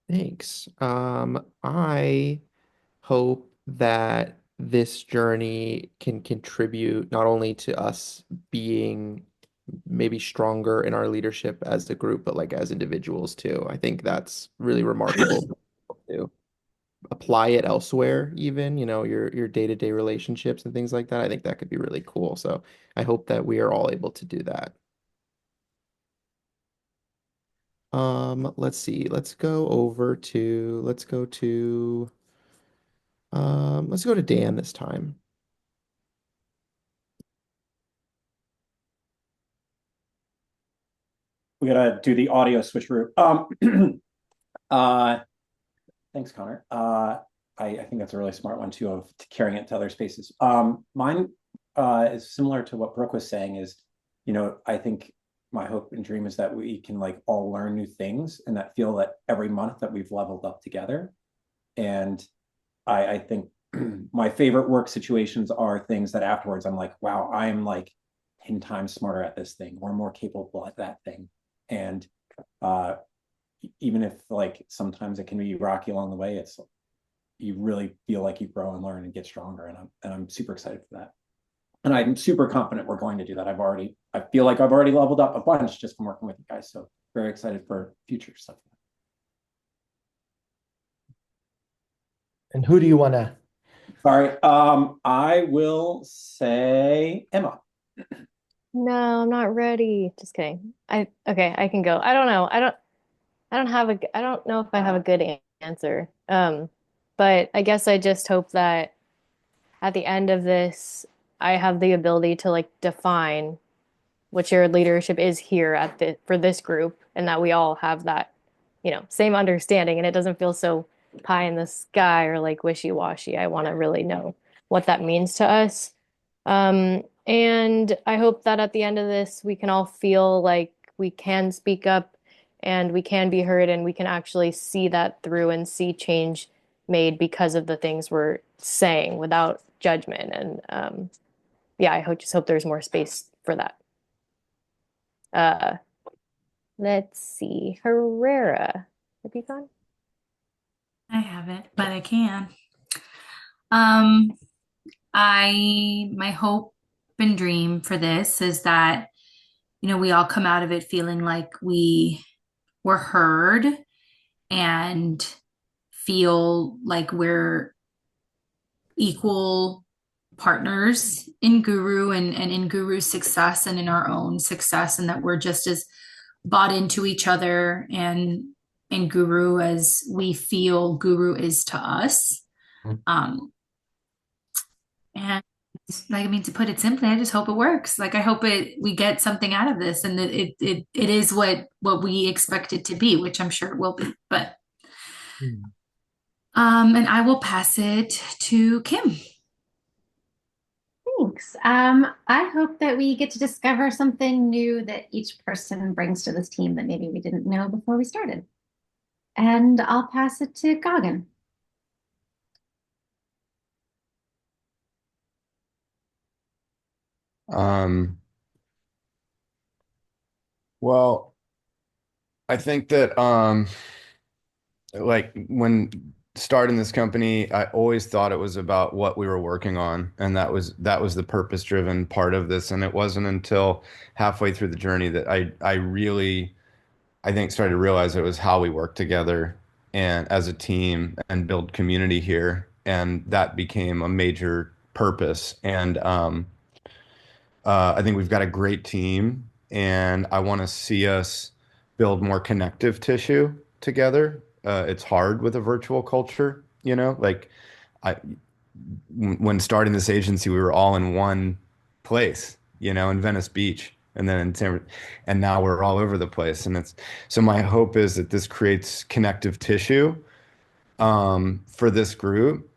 Thanks. I hope that this journey can contribute not only to us being maybe stronger in our leadership as a group, but like as individuals too. I think that's really remarkable to apply it elsewhere, even, your day-to-day relationships and things like that. I think that could be really cool. So I hope that we are all able to do that. Let's see. Let's go to Dan this time. We gotta do the audio switcheroo. Thanks, Connor. I think that's a really smart one too, of carrying it to other spaces. Mine is similar to what Brooke was saying. I think my hope and dream is that we can like all learn new things, and that feel that every month that we've leveled up together. And I think my favorite work situations are things that afterwards I'm like, wow, I'm like 10 times smarter at this thing, or more capable at that thing. And even if like sometimes it can be rocky along the way, you really feel like you grow and learn and get stronger. And I'm super excited for that. And I'm super confident we're going to do that. I feel like I've already leveled up a bunch just from working with you guys. So very excited for future stuff. And who do you want to? Sorry, I will say Emma. No, I'm not ready. Just kidding. Okay, I can go. I don't know. I don't know if I have a good answer. But I guess I just hope that at the end of this, I have the ability to like define what shared leadership is here at the for this group, and that we all have that, same understanding, and it doesn't feel so pie in the sky or like wishy-washy. I want to really know what that means to us. And I hope that at the end of this, we can all feel like we can speak up and we can be heard and we can actually see that through and see change made because of the things we're saying without judgment. And yeah, just hope there's more space for that. Uh, let's see. Herrera, have you gone? I haven't, but I can. Um, my hope and dream for this is that, we all come out of it feeling like we were heard and feel like we're equal partners in Guru and in Guru's success and in our own success, and that we're just as bought into each other and in Guru as we feel Guru is to us. Um, and like, I mean, to put it simply, I just hope it works. Like, I hope we get something out of this, and that it is what we expect it to be, which I'm sure it will be. But and I will pass it to Kim. Thanks. I hope that we get to discover something new that each person brings to this team that maybe we didn't know before we started. And I'll pass it to Goggin. Well, I think that like when starting this company, I always thought it was about what we were working on, and that was the purpose-driven part of this. And it wasn't until halfway through the journey that I really I think started to realize it was how we work together and as a team and build community here, and that became a major purpose. And I think we've got a great team, and I want to see us build more connective tissue together. It's hard with a virtual culture, like I, when starting this agency, we were all in one place, in Venice Beach, and then and now we're all over the place. And so my hope is that this creates connective tissue, for this group,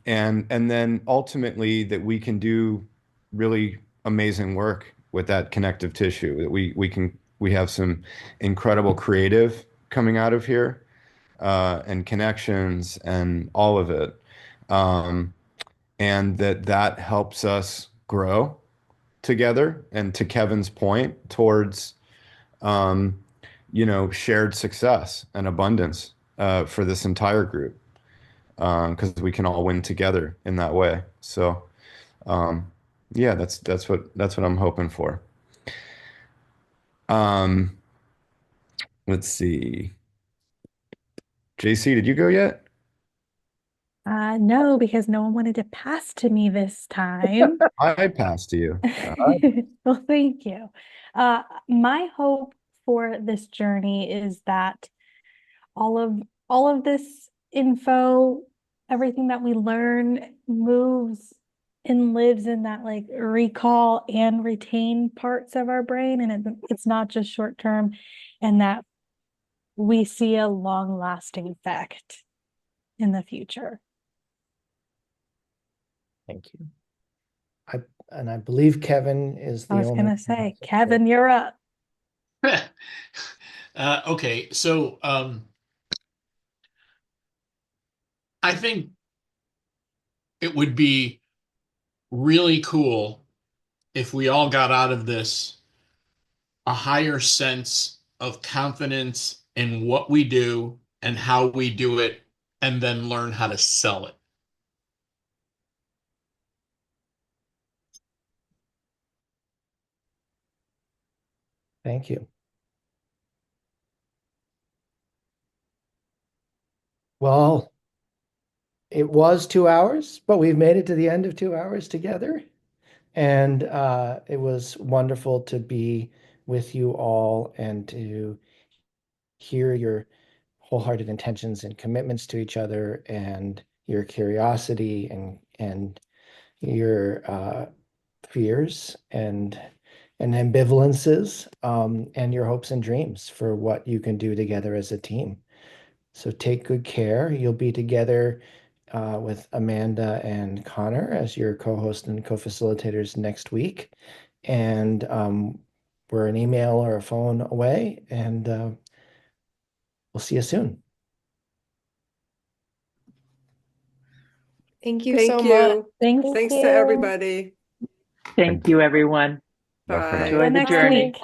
and then ultimately that we can do really amazing work with that connective tissue, that we have some incredible creative coming out of here, and connections and all of it, and that helps us grow together, and to Kevin's point, towards shared success and abundance, for this entire group, because we can all win together in that way. So, yeah, that's what I'm hoping for. Um, let's see. JC, did you go yet? No, because no one wanted to pass to me this time. I passed to you. Well, thank you. My hope for this journey is that all of this info, everything that we learn moves and lives in that like recall and retain parts of our brain, and it's not just short term, and that we see a long-lasting effect in the future. Thank you. I believe Kevin is the I was only. gonna say, Kevin, you're up. Okay, so I think it would be really cool if we all got out of this a higher sense of confidence in what we do and how we do it, and then learn how to sell it. Thank you. Well, it was 2 hours, but we've made it to the end of 2 hours together. And it was wonderful to be with you all and to hear your wholehearted intentions and commitments to each other, and your curiosity and your fears and ambivalences, and your hopes and dreams for what you can do together as a team. So take good care. You'll be together with Amanda and Connor as your co-host and co-facilitators next week. And we're an email or a phone away, and we'll see you soon. Thank you Thank so much. you. Thank Thanks to you. everybody. Thank you, everyone. Bye. Enjoy the Next journey. week.